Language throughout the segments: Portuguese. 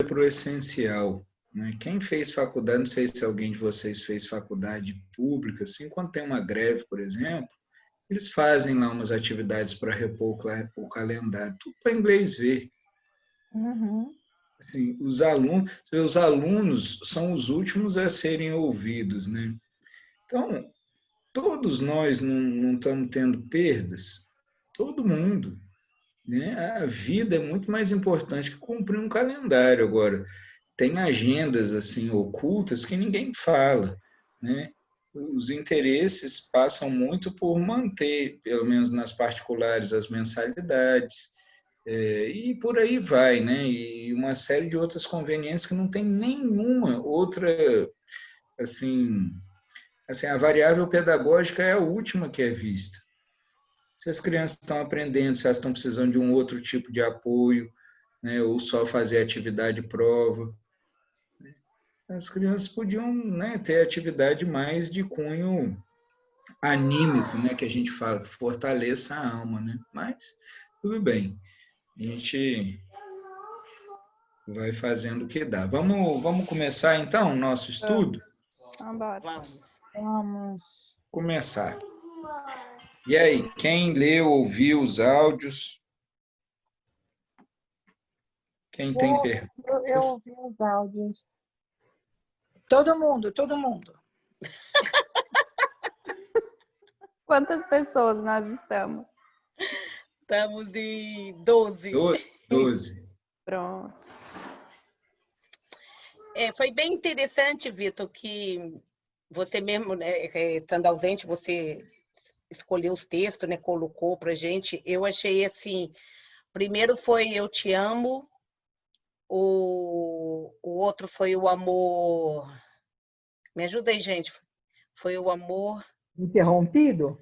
para o essencial, né? Quem fez faculdade, não sei se alguém de vocês fez faculdade pública, assim, quando tem uma greve, por exemplo, eles fazem lá umas atividades para repor o calendário, tudo para inglês ver. Uhum. Assim, os alunos são os últimos a serem ouvidos, né? Então, todos nós não estamos tendo perdas, todo mundo, né? A vida é muito mais importante que cumprir um calendário. Agora, tem agendas assim ocultas que ninguém fala, né? Os interesses passam muito por manter, pelo menos nas particulares, as mensalidades, e por aí vai, né? E uma série de outras conveniências que não tem nenhuma outra, assim, a variável pedagógica é a última que é vista. Se as crianças estão aprendendo, se elas estão precisando de um outro tipo de apoio, né? Ou só fazer atividade prova. As crianças podiam, né, ter atividade mais de cunho anímico, né, que a gente fala, que fortaleça a alma, né? Mas tudo bem, a gente vai fazendo o que dá. Vamos começar então o nosso estudo? Vamos. Vamos. Começar. E aí, quem leu, ouviu os áudios? Quem tem perguntas? Eu ouvi os áudios. Todo mundo, todo mundo. Quantas pessoas nós estamos? Estamos em 12. 12. Pronto. Foi bem interessante, Vitor, que você mesmo, né, estando ausente, você escolheu os textos, né, colocou para gente. Eu achei assim, primeiro foi Eu Te Amo, o outro foi O Amor. Me ajuda aí, gente. Foi O Amor. Interrompido?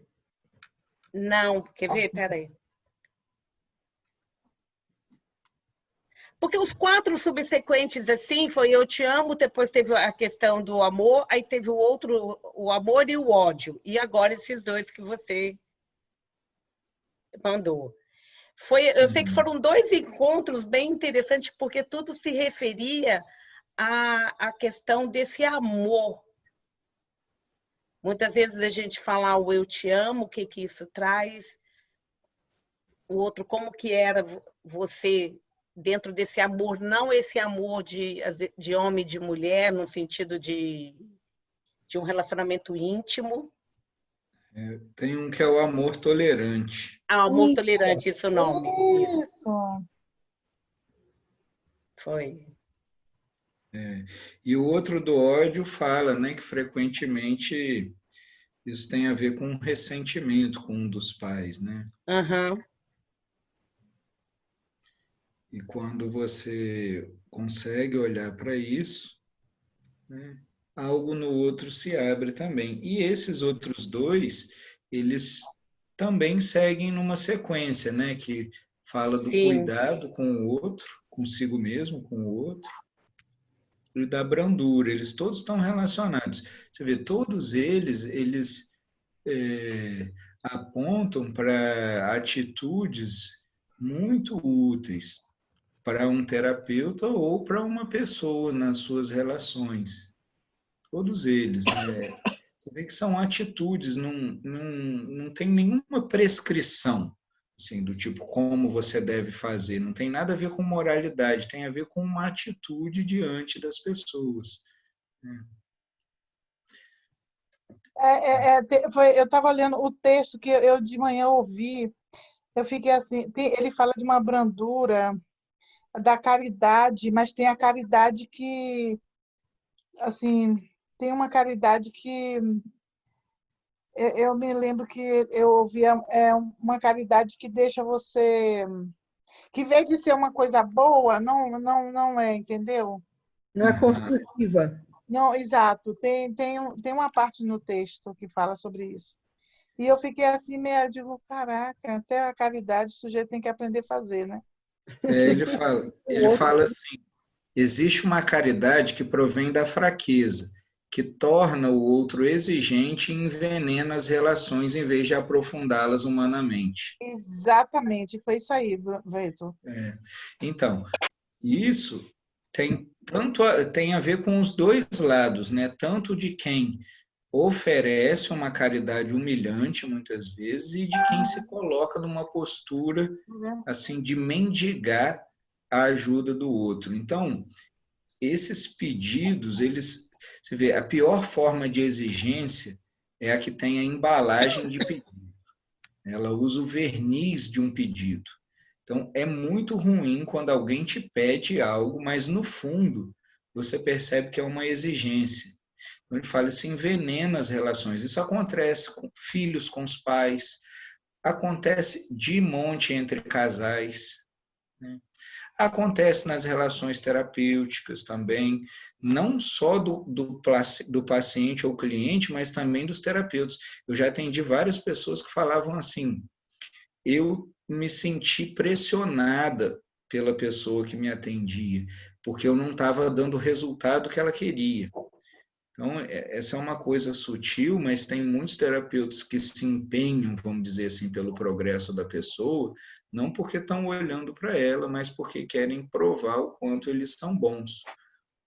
Não, quer ver? Peraí. Porque os 4 subsequentes, assim, foi Eu Te Amo, depois teve a questão do amor, aí teve o outro, o amor e o ódio. E agora esses 2 que você mandou. Eu sei que foram 2 encontros bem interessantes, porque tudo se referia à questão desse amor. Muitas vezes a gente fala o eu te amo, o que isso traz. O outro, como que era você dentro desse amor, não esse amor de homem e de mulher, no sentido de um relacionamento íntimo. Tem um que é o amor tolerante. Amor tolerante, esse é o nome. Isso. Foi. E o outro do ódio fala, né, que frequentemente isso tem a ver com ressentimento com um dos pais, né? Uhum. E quando você consegue olhar para isso, né, algo no outro se abre também. E esses outros 2, eles também seguem numa sequência, né, que fala do Sim. cuidado com o outro, consigo mesmo, com o outro, e da brandura. Eles todos estão relacionados. Você vê, todos eles apontam para atitudes muito úteis para um terapeuta ou para uma pessoa nas suas relações. Todos eles, né? Você vê que são atitudes, não tem nenhuma prescrição, assim, do tipo como você deve fazer. Não tem nada a ver com moralidade, tem a ver com uma atitude diante das pessoas. Eu estava lendo o texto que eu de manhã ouvi, eu fiquei assim, ele fala de uma brandura, da caridade, mas tem a caridade que, assim, tem uma caridade que eu me lembro que eu ouvia uma caridade que deixa você, que em vez de ser uma coisa boa, não é, entendeu? Não é construtiva. Não, exato. Tem uma parte no texto que fala sobre isso. E eu fiquei assim, meio, digo, caraca, até a caridade o sujeito tem que aprender a fazer, né? Ele fala assim, existe uma caridade que provém da fraqueza, que torna o outro exigente e envenena as relações em vez de aprofundá-las humanamente. Exatamente, foi isso aí, Vitor. Então, isso tem a ver com os dois lados, né? Tanto de quem oferece uma caridade humilhante, muitas vezes, e de quem se coloca numa postura, assim, de mendigar a ajuda do outro. Então, esses pedidos, você vê, a pior forma de exigência é a que tem a embalagem de pedido. Ela usa o verniz de um pedido. Então, é muito ruim quando alguém te pede algo, mas no fundo você percebe que é uma exigência. Então, ele fala, isso envenena as relações. Isso acontece com filhos, com os pais, acontece de monte entre casais, né? Acontece nas relações terapêuticas também, não só do paciente ou cliente, mas também dos terapeutas. Eu já atendi várias pessoas que falavam assim, eu me senti pressionada pela pessoa que me atendia, porque eu não estava dando o resultado que ela queria. Então, essa é uma coisa sutil, mas tem muitos terapeutas que se empenham, vamos dizer assim, pelo progresso da pessoa, não porque estão olhando para ela, mas porque querem provar o quanto eles são bons,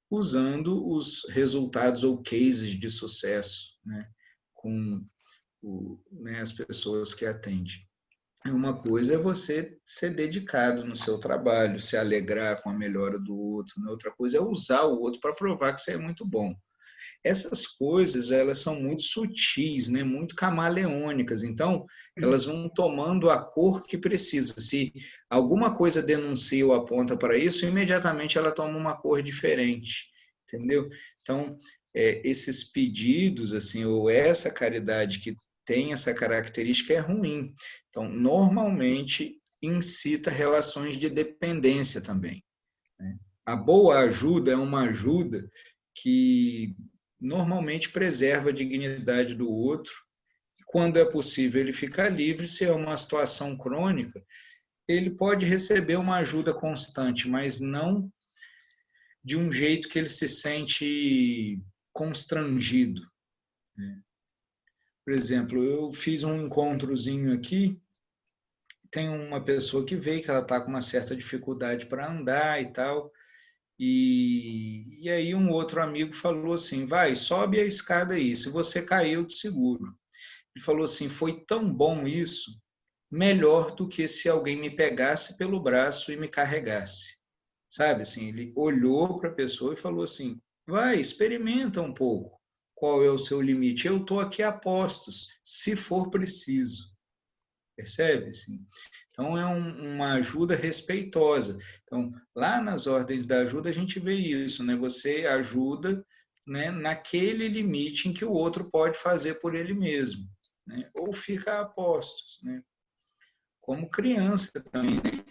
usando os resultados ou cases de sucesso, né, com as pessoas que atendem. Uma coisa é você ser dedicado no seu trabalho, se alegrar com a melhora do outro, né? Outra coisa é usar o outro para provar que você é muito bom. Essas coisas, elas são muito sutis, né? Muito camaleônicas, então elas vão tomando a cor que precisa. Se alguma coisa denuncia ou aponta para isso, imediatamente ela toma uma cor diferente, entendeu? Então, esses pedidos, assim, ou essa caridade que tem essa característica é ruim. Então, normalmente, incita relações de dependência também, né? A boa ajuda é uma ajuda que normalmente preserva a dignidade do outro. Quando é possível ele ficar livre, se é uma situação crônica, ele pode receber uma ajuda constante, mas não de um jeito que ele se sente constrangido, né? Por exemplo, eu fiz um encontrozinho aqui, tem uma pessoa que veio, que ela está com uma certa dificuldade para andar e tal, e aí um outro amigo falou assim, vai, sobe a escada aí, se você cair eu te seguro. Ele falou assim, foi tão bom isso, melhor do que se alguém me pegasse pelo braço e me carregasse. Sabe, assim, ele olhou para a pessoa e falou assim, vai, experimenta um pouco, qual é o seu limite? Eu estou aqui a postos, se for preciso. Percebe? Assim? Então, é uma ajuda respeitosa. Então, lá nas ordens da ajuda, a gente vê isso, né? Você ajuda, né, naquele limite em que o outro pode fazer por ele mesmo, né? Ou fica a postos, né? Como criança também, né?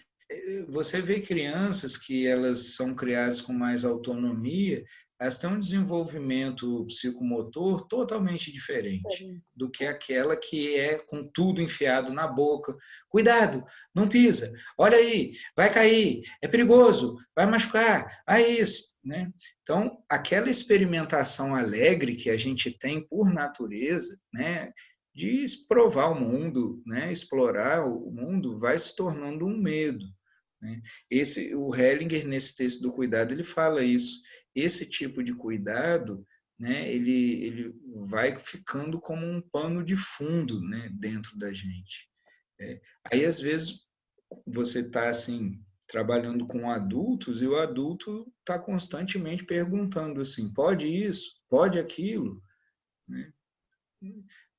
Você vê crianças que elas são criadas com mais autonomia, elas têm um desenvolvimento psicomotor totalmente diferente do que aquela que é com tudo enfiado na boca. Cuidado, não pisa, olha aí, vai cair, é perigoso, vai machucar, isso, né? Então, aquela experimentação alegre que a gente tem por natureza, né, de provar o mundo, né, explorar o mundo, vai se tornando um medo, né? O Hellinger, nesse texto do cuidado, ele fala isso. Esse tipo de cuidado, né, ele vai ficando como um pano de fundo, né, dentro da gente. Aí, às vezes, você está assim, trabalhando com adultos e o adulto está constantemente perguntando assim, pode isso? Pode aquilo? Né?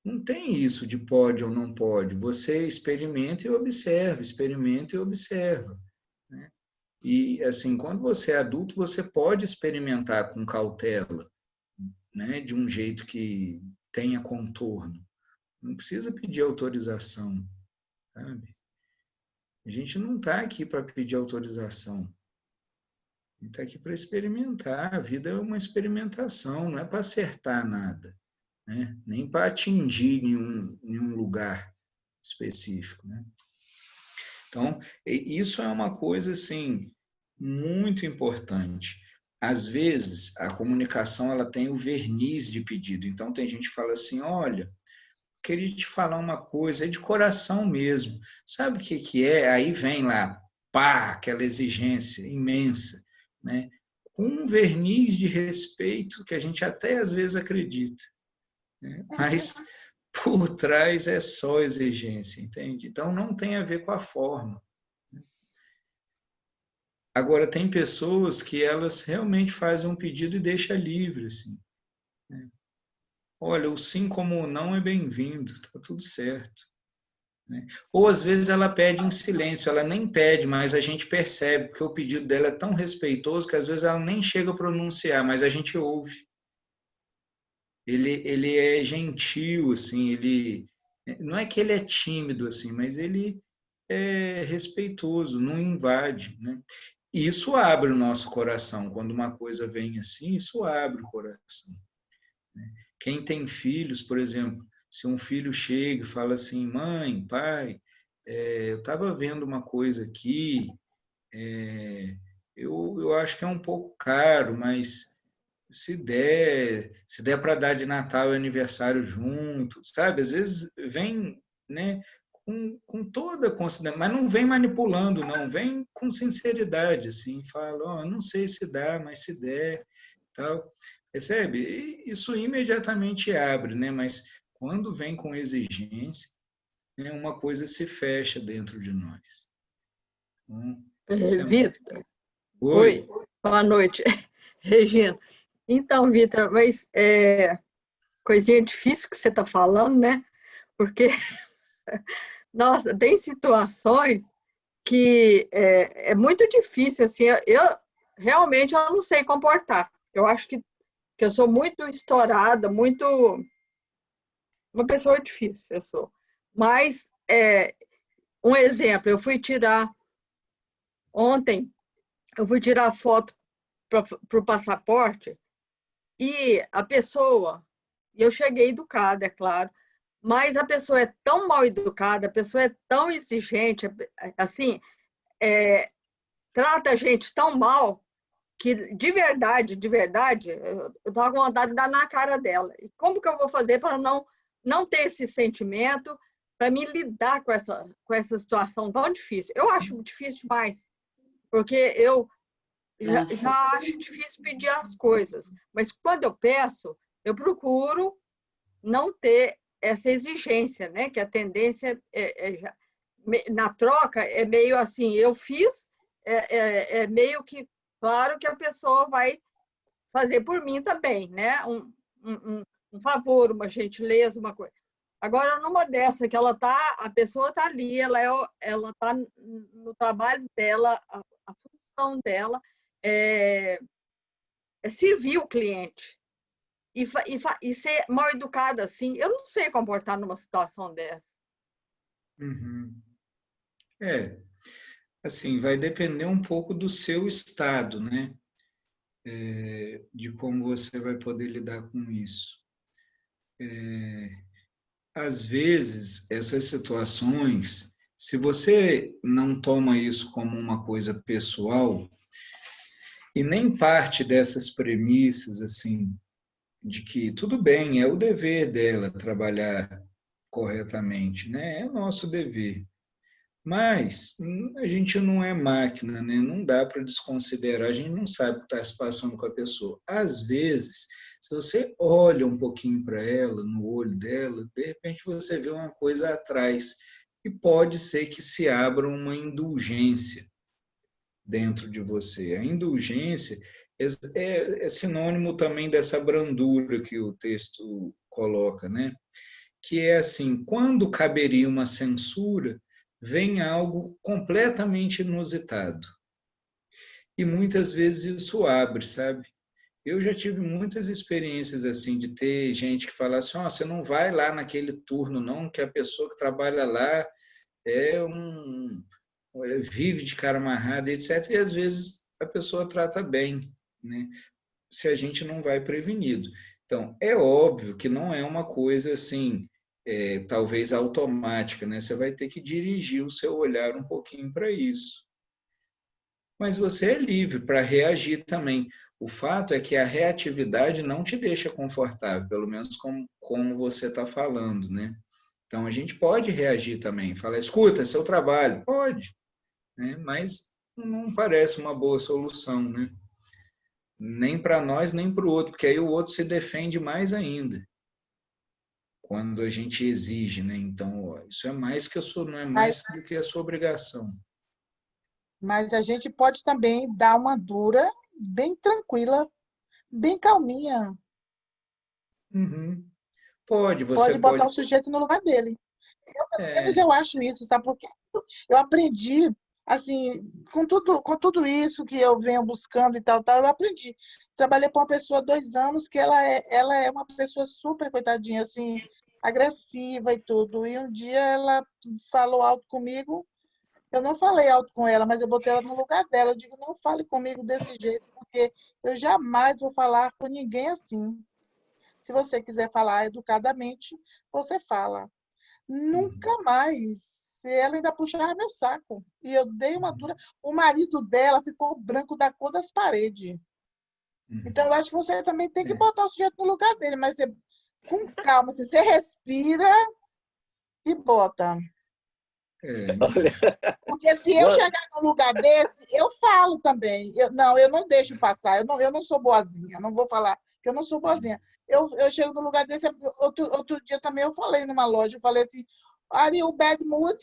Não tem isso de pode ou não pode. Você experimenta e observa, experimenta e observa, né? E, assim, quando você é adulto, você pode experimentar com cautela, né? De um jeito que tenha contorno. Não precisa pedir autorização, sabe? A gente não está aqui para pedir autorização. A gente está aqui para experimentar. A vida é uma experimentação, não é para acertar nada, né? Nem para atingir nenhum lugar específico, né? Então, isso é uma coisa assim muito importante. Às vezes, a comunicação ela tem o verniz de pedido. Então, tem gente que fala assim, olha, queria te falar uma coisa, é de coração mesmo. Sabe o que é? Aí vem lá, pá, aquela exigência imensa, né? com um verniz de respeito que a gente até às vezes acredita, né? Mas por trás é só exigência, entende? Então não tem a ver com a forma. Agora, tem pessoas que elas realmente fazem um pedido e deixam livre, assim, né? Olha, o sim como o não é bem-vindo, está tudo certo, né? Ou às vezes ela pede em silêncio, ela nem pede, mas a gente percebe, porque o pedido dela é tão respeitoso que às vezes ela nem chega a pronunciar, mas a gente ouve. Ele é gentil, assim, ele não é que ele é tímido, assim, mas ele é respeitoso, não invade, né? E isso abre o nosso coração. Quando uma coisa vem assim, isso abre o coração, né? Quem tem filhos, por exemplo, se um filho chega e fala assim, mãe, pai, eu estava vendo uma coisa aqui, eu acho que é um pouco caro, mas se der para dar de Natal e aniversário junto, sabe? Às vezes vem, né, com toda consideração, mas não vem manipulando, não, vem com sinceridade, assim, fala, não sei se dá, mas se der, tal, percebe? E isso imediatamente abre, né? Mas quando vem com exigência, né, uma coisa se fecha dentro de nós. Então, isso é muito... Vitor, oi, Oi? boa noite, Regina. Então, Vitor, mas coisinha difícil que você está falando, né? Porque, nossa, tem situações que é muito difícil, assim, eu realmente eu não sei comportar. Eu acho que eu sou muito estourada, muito... Uma pessoa difícil, eu sou. Mas, um exemplo, ontem, eu fui tirar foto para o passaporte e a pessoa, e eu cheguei educada, é claro, mas a pessoa é tão mal educada, a pessoa é tão exigente, assim, trata a gente tão mal que, de verdade, eu estava com vontade de dar na cara dela. E como que eu vou fazer para não ter esse sentimento, para me lidar com essa situação tão difícil? Eu acho difícil demais, porque eu já acho difícil pedir as coisas, mas quando eu peço, eu procuro não ter essa exigência, né? Que a tendência na troca é meio assim, eu fiz, meio que claro que a pessoa vai fazer por mim também, né? Um favor, uma gentileza, uma coisa. Agora, numa dessa que a pessoa está ali, ela está no trabalho dela, a função dela é servir o cliente. E ser mal educada assim, eu não sei comportar numa situação dessa. Uhum. Assim, vai depender um pouco do seu estado, né? De como você vai poder lidar com isso. Às vezes, essas situações, se você não toma isso como uma coisa pessoal, e nem parte dessas premissas, assim, de que tudo bem, é o dever dela trabalhar corretamente, né? É o nosso dever. Mas a gente não é máquina, né? Não dá para desconsiderar, a gente não sabe o que está se passando com a pessoa. Às vezes, se você olha um pouquinho para ela, no olho dela, de repente você vê uma coisa atrás e pode ser que se abra uma indulgência dentro de você. A indulgência é sinônimo também dessa brandura que o texto coloca, né? Que é assim, quando caberia uma censura, vem algo completamente inusitado. E muitas vezes isso abre, sabe? Eu já tive muitas experiências assim, de ter gente que fala assim, você não vai lá naquele turno não, que a pessoa que trabalha lá vive de cara amarrada, etc. E às vezes a pessoa trata bem, né? Se a gente não vai prevenido. Então, é óbvio que não é uma coisa assim, talvez automática, né? Você vai ter que dirigir o seu olhar um pouquinho para isso. Mas você é livre para reagir também. O fato é que a reatividade não te deixa confortável, pelo menos como você está falando, né? Então, a gente pode reagir também. Falar, escuta, é seu trabalho. Pode, né? Mas não parece uma boa solução, né? nem para nós, nem para o outro, porque aí o outro se defende mais ainda, quando a gente exige, né? Então, isso é mais que não é mais do que a sua obrigação. Mas a gente pode também dar uma dura bem tranquila, bem calminha. Uhum. Pode, você Pode botar o pode. sujeito no lugar dele. Pelo menos É, eu acho isso, sabe por quê? Eu aprendi, assim, com tudo isso que eu venho buscando e tal, eu aprendi. Trabalhei com uma pessoa há 2 anos que ela é uma pessoa super coitadinha, assim, agressiva e tudo. E um dia ela falou alto comigo. Eu não falei alto com ela, mas eu botei ela no lugar dela. Eu digo, não fale comigo desse jeito, porque eu jamais vou falar com ninguém assim. Se você quiser falar educadamente, você fala. uhum, Nunca mais. Se ela ainda puxava meu saco. E eu dei uma dura. O marido dela ficou branco da cor das paredes. Então, uhum. eu acho que você também tem que É, botar o sujeito no lugar dele, mas você, com calma, assim, você respira e bota. Olha, Porque se eu boa, chegar num lugar desse, eu falo também. Eu não deixo passar. Eu não sou boazinha. Não vou falar que eu não sou boazinha. Eu chego num lugar desse. Outro dia também eu falei numa loja. Eu falei assim: Are you bad mood?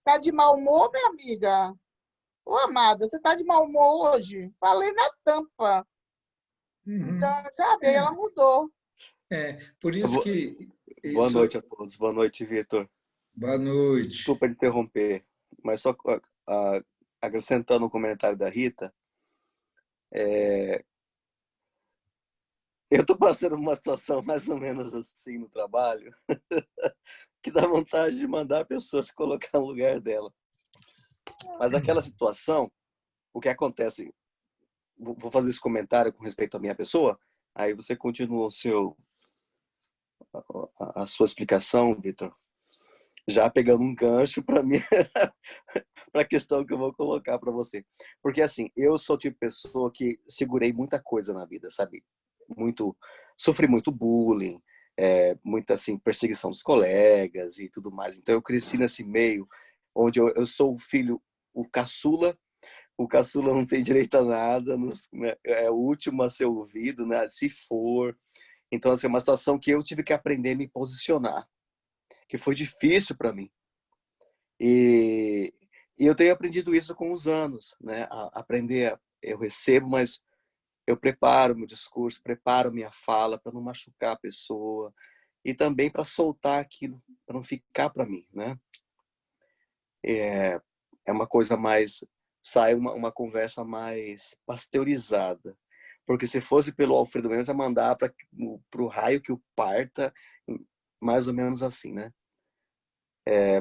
Tá de mau humor, minha amiga? Ô, amada, você tá de mau humor hoje? Falei na tampa. Então, uhum. sabe, aí ela mudou. Por isso bo- que boa isso. noite a todos. Boa noite, Vitor. Boa noite. Desculpa interromper, mas só acrescentando o comentário da Rita, eu estou passando uma situação mais ou menos assim no trabalho, que dá vontade de mandar a pessoa se colocar no lugar dela. Mas aquela situação, o que acontece? Vou fazer esse comentário com respeito à minha pessoa, aí você continua a sua explicação, Vitor, já pegando um gancho para mim, para a questão que eu vou colocar para você. Porque assim, eu sou o tipo de pessoa que segurei muita coisa na vida, sabe? Sofri muito bullying, muita assim, perseguição dos colegas e tudo mais. Então eu cresci nesse meio onde eu sou o filho, o caçula não tem direito a nada, né? É o último a ser ouvido, né? Se for. Então, assim, é uma situação que eu tive que aprender a me posicionar, que foi difícil para mim. E, e eu tenho aprendido isso com os anos, né? Eu recebo, mas eu preparo meu discurso, preparo minha fala para não machucar a pessoa e também para soltar aquilo, para não ficar para mim, né? É uma coisa mais, sai uma conversa mais pasteurizada. Porque se fosse pelo Alfredo Mendes, ia mandar para o raio que o parta, mais ou menos assim, né?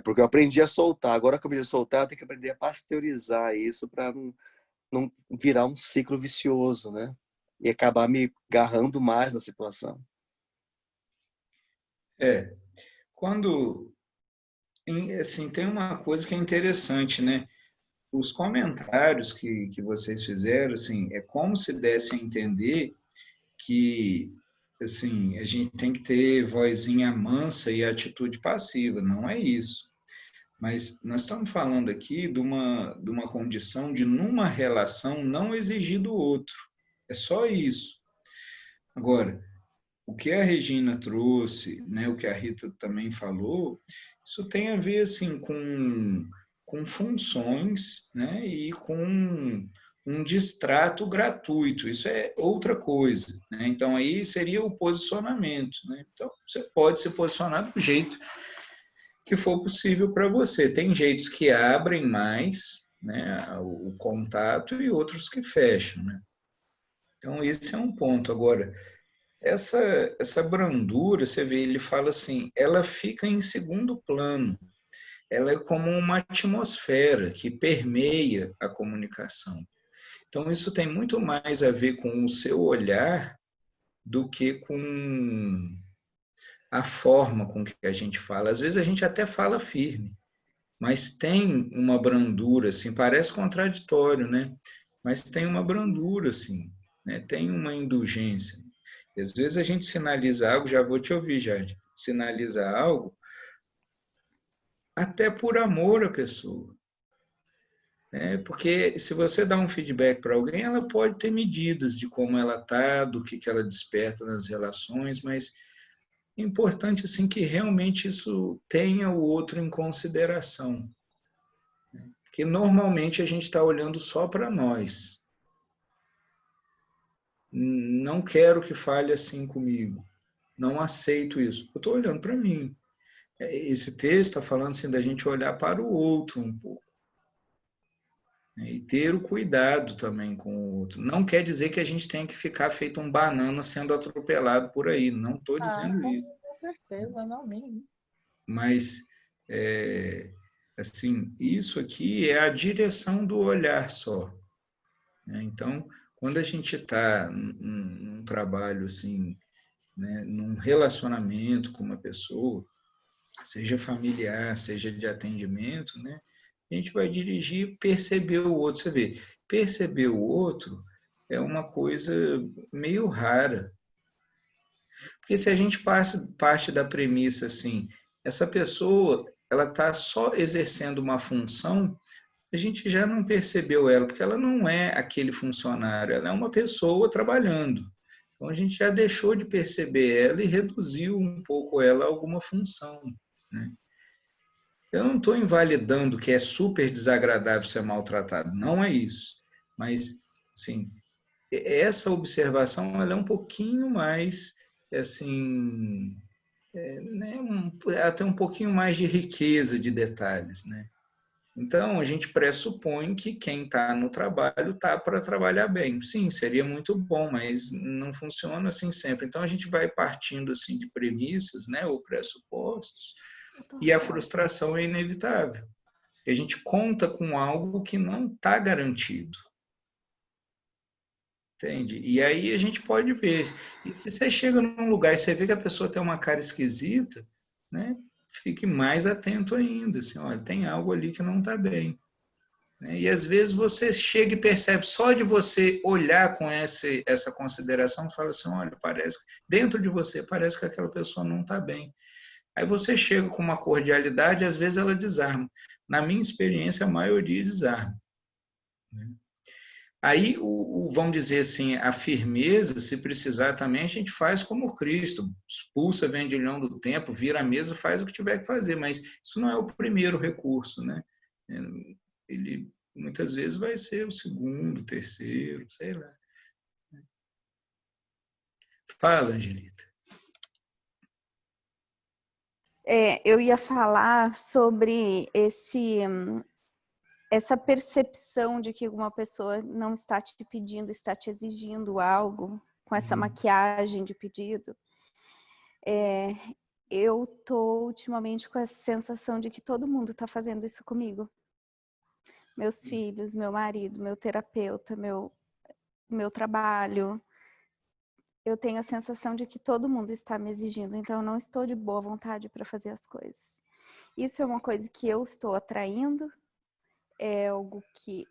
Porque eu aprendi a soltar. Agora que eu aprendi a soltar, eu tenho que aprender a pasteurizar isso para não virar um ciclo vicioso, né? E acabar me agarrando mais na situação. É, quando, assim, tem uma coisa que é interessante, né? Os comentários que vocês fizeram, assim, é como se desse a entender que, assim, a gente tem que ter vozinha mansa e atitude passiva. Não é isso. Mas nós estamos falando aqui de uma condição de, numa relação, não exigir do outro. É só isso. Agora, o que a Regina trouxe, né, o que a Rita também falou, isso tem a ver assim com funções, né, e com um distrato gratuito. Isso é outra coisa, né? Então aí seria o posicionamento, né? Então você pode se posicionar do jeito que for possível para você. Tem jeitos que abrem mais, né, o contato e outros que fecham, né? Então esse é um ponto. Agora, essa brandura, você vê, ele fala assim, ela fica em segundo plano. Ela é como uma atmosfera que permeia a comunicação. Então, isso tem muito mais a ver com o seu olhar do que com a forma com que a gente fala. Às vezes a gente até fala firme, mas tem uma brandura, assim, parece contraditório, né? Mas tem uma brandura, assim, né? Tem uma indulgência. E às vezes a gente sinaliza algo, já vou te ouvir, Jade, sinaliza algo até por amor à pessoa, né? Porque se você dá um feedback para alguém, ela pode ter medidas de como ela está, do que ela desperta nas relações, mas é importante assim que realmente isso tenha o outro em consideração. Porque normalmente a gente está olhando só para nós. Não quero que fale assim comigo. Não aceito isso. Eu estou olhando para mim. Esse texto está falando assim da gente olhar para o outro um pouco. E ter o cuidado também com o outro. Não quer dizer que a gente tenha que ficar feito um banana sendo atropelado por aí. Não estou dizendo isso. Com certeza, não mesmo. Mas, assim, isso aqui é a direção do olhar só. Então, quando a gente está num trabalho assim, né, num relacionamento com uma pessoa, seja familiar, seja de atendimento, né, a gente vai dirigir, perceber o outro. Você vê, perceber o outro é uma coisa meio rara. Porque se a gente parte da premissa assim, essa pessoa ela está só exercendo uma função, a gente já não percebeu ela, porque ela não é aquele funcionário, ela é uma pessoa trabalhando. Então a gente já deixou de perceber ela e reduziu um pouco ela a alguma função, né? Eu não estou invalidando que é super desagradável ser maltratado, não é isso. Mas, assim, essa observação ela é um pouquinho mais, assim, né, ela tem um pouquinho mais de riqueza de detalhes, né? Então, a gente pressupõe que quem está no trabalho está para trabalhar bem. Sim, seria muito bom, mas não funciona assim sempre. Então, a gente vai partindo assim de premissas, né, ou pressupostos, e a frustração é inevitável. A gente conta com algo que não está garantido. Entende? E aí a gente pode ver. E se você chega num lugar e você vê que a pessoa tem uma cara esquisita, né, fique mais atento ainda. Assim, olha, tem algo ali que não está bem. E às vezes você chega e percebe, só de você olhar com essa consideração, fala assim, olha, parece, dentro de você parece que aquela pessoa não está bem. Aí você chega com uma cordialidade, às vezes ela desarma. Na minha experiência, a maioria desarma. Aí, vamos dizer assim, a firmeza, se precisar também, a gente faz como Cristo, expulsa vendilhão do tempo, vira a mesa, faz o que tiver que fazer, mas isso não é o primeiro recurso, né? Ele muitas vezes vai ser o segundo, terceiro, sei lá. Fala, Angelita. Eu ia falar sobre essa percepção de que uma pessoa não está te pedindo, está te exigindo algo, com essa maquiagem de pedido. Eu tô ultimamente com essa sensação de que todo mundo está fazendo isso comigo. Meus filhos, meu marido, meu terapeuta, meu trabalho. Eu tenho a sensação de que todo mundo está me exigindo, então eu não estou de boa vontade para fazer as coisas. Isso é uma coisa que eu estou atraindo? É algo que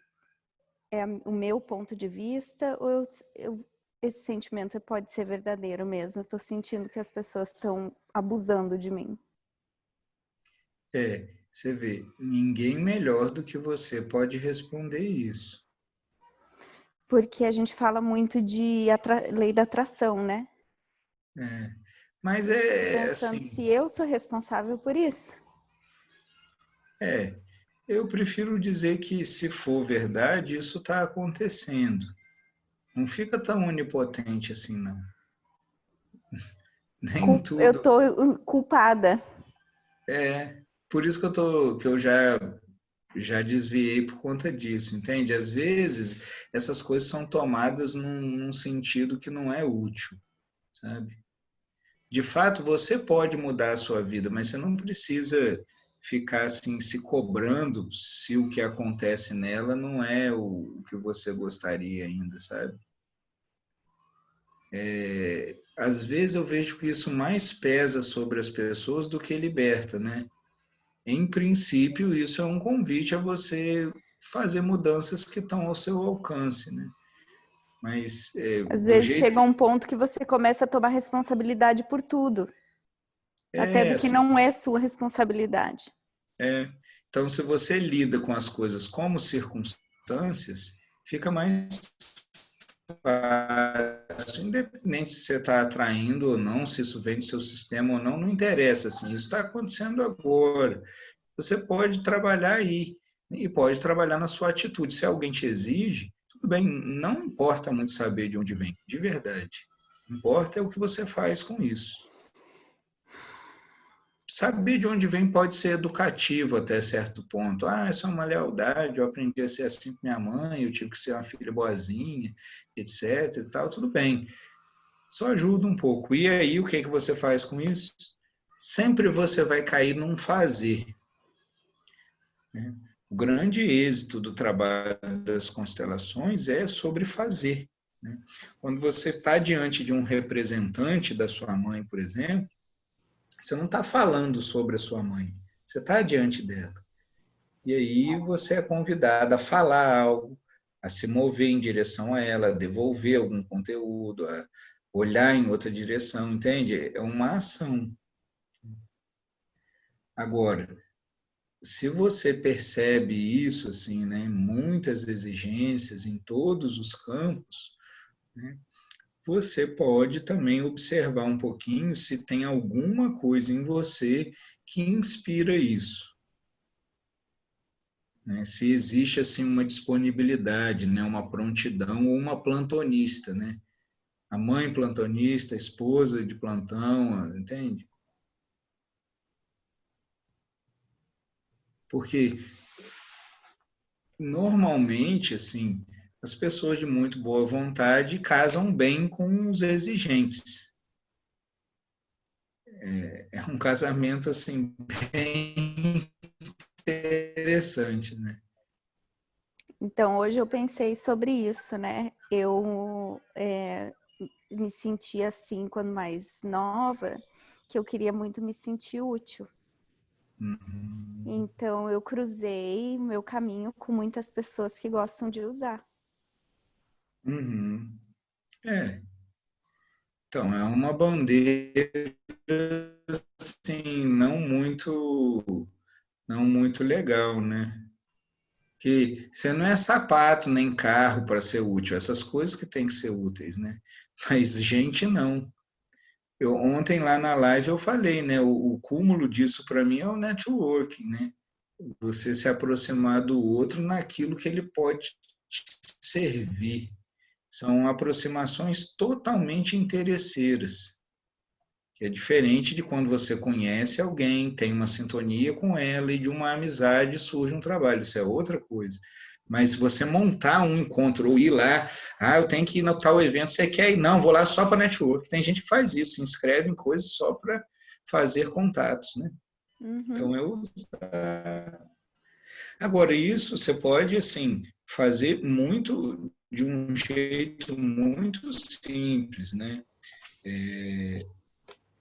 é o meu ponto de vista? Ou esse sentimento pode ser verdadeiro mesmo? Eu estou sentindo que as pessoas estão abusando de mim. Você vê, ninguém melhor do que você pode responder isso. Porque a gente fala muito de lei da atração, né? Mas Pensando assim... se eu sou responsável por isso. Eu prefiro dizer que, se for verdade, isso está acontecendo. Não fica tão onipotente assim, não. Nem tudo. Eu estou culpada. Por isso que eu já desviei por conta disso, entende? Às vezes, essas coisas são tomadas num sentido que não é útil, sabe? De fato, você pode mudar a sua vida, mas você não precisa ficar assim se cobrando se o que acontece nela não é o que você gostaria ainda, sabe? Às vezes eu vejo que isso mais pesa sobre as pessoas do que liberta, né? Em princípio, isso é um convite a você fazer mudanças que estão ao seu alcance, né? Mas às vezes chega um ponto que você começa a tomar responsabilidade por tudo. Até do que assim, não é sua responsabilidade. Então, se você lida com as coisas como circunstâncias, fica mais fácil, independente se você está atraindo ou não, se isso vem do seu sistema ou não, não interessa, assim, isso está acontecendo agora. Você pode trabalhar aí, e pode trabalhar na sua atitude. Se alguém te exige, tudo bem, não importa muito saber de onde vem, de verdade. Importa é o que você faz com isso. Saber de onde vem pode ser educativo até certo ponto. Isso é uma lealdade, eu aprendi a ser assim com minha mãe, eu tive que ser uma filha boazinha, etc. e tal, tudo bem. Só ajuda um pouco. E aí, o que você faz com isso? Sempre você vai cair num fazer. Né? O grande êxito do trabalho das constelações é sobre fazer. Né? Quando você está diante de um representante da sua mãe, por exemplo, você não está falando sobre a sua mãe, você está diante dela. E aí você é convidado a falar algo, a se mover em direção a ela, a devolver algum conteúdo, a olhar em outra direção, entende? É uma ação. Agora, se você percebe isso, assim, né, muitas exigências em todos os campos, né, você pode também observar um pouquinho se tem alguma coisa em você que inspira isso. Né? Se existe assim uma disponibilidade, né, uma prontidão ou uma plantonista, né? A mãe plantonista, a esposa de plantão, entende? Porque normalmente, assim, as pessoas de muito boa vontade casam bem com os exigentes. É um casamento, assim, bem interessante, né? Então, hoje eu pensei sobre isso, né? Eu me senti assim, quando mais nova, que eu queria muito me sentir útil. Uhum. Então, eu cruzei meu caminho com muitas pessoas que gostam de usar. Uhum. Então, é uma bandeira, assim, não muito legal, né? Que você não é sapato nem carro para ser útil, essas coisas que têm que ser úteis, né? Mas gente não. Ontem lá na live eu falei, né? O cúmulo disso para mim é o networking, né? Você se aproximar do outro naquilo que ele pode te servir. São aproximações totalmente interesseiras, que é diferente de quando você conhece alguém, tem uma sintonia com ela e de uma amizade surge um trabalho, isso é outra coisa. Mas se você montar um encontro ou ir lá, eu tenho que ir no tal evento, você quer ir? Não, vou lá só para network. Tem gente que faz isso, se inscreve em coisas só para fazer contatos, né? Uhum. Então, Agora, isso você pode, assim, fazer muito de um jeito muito simples, né?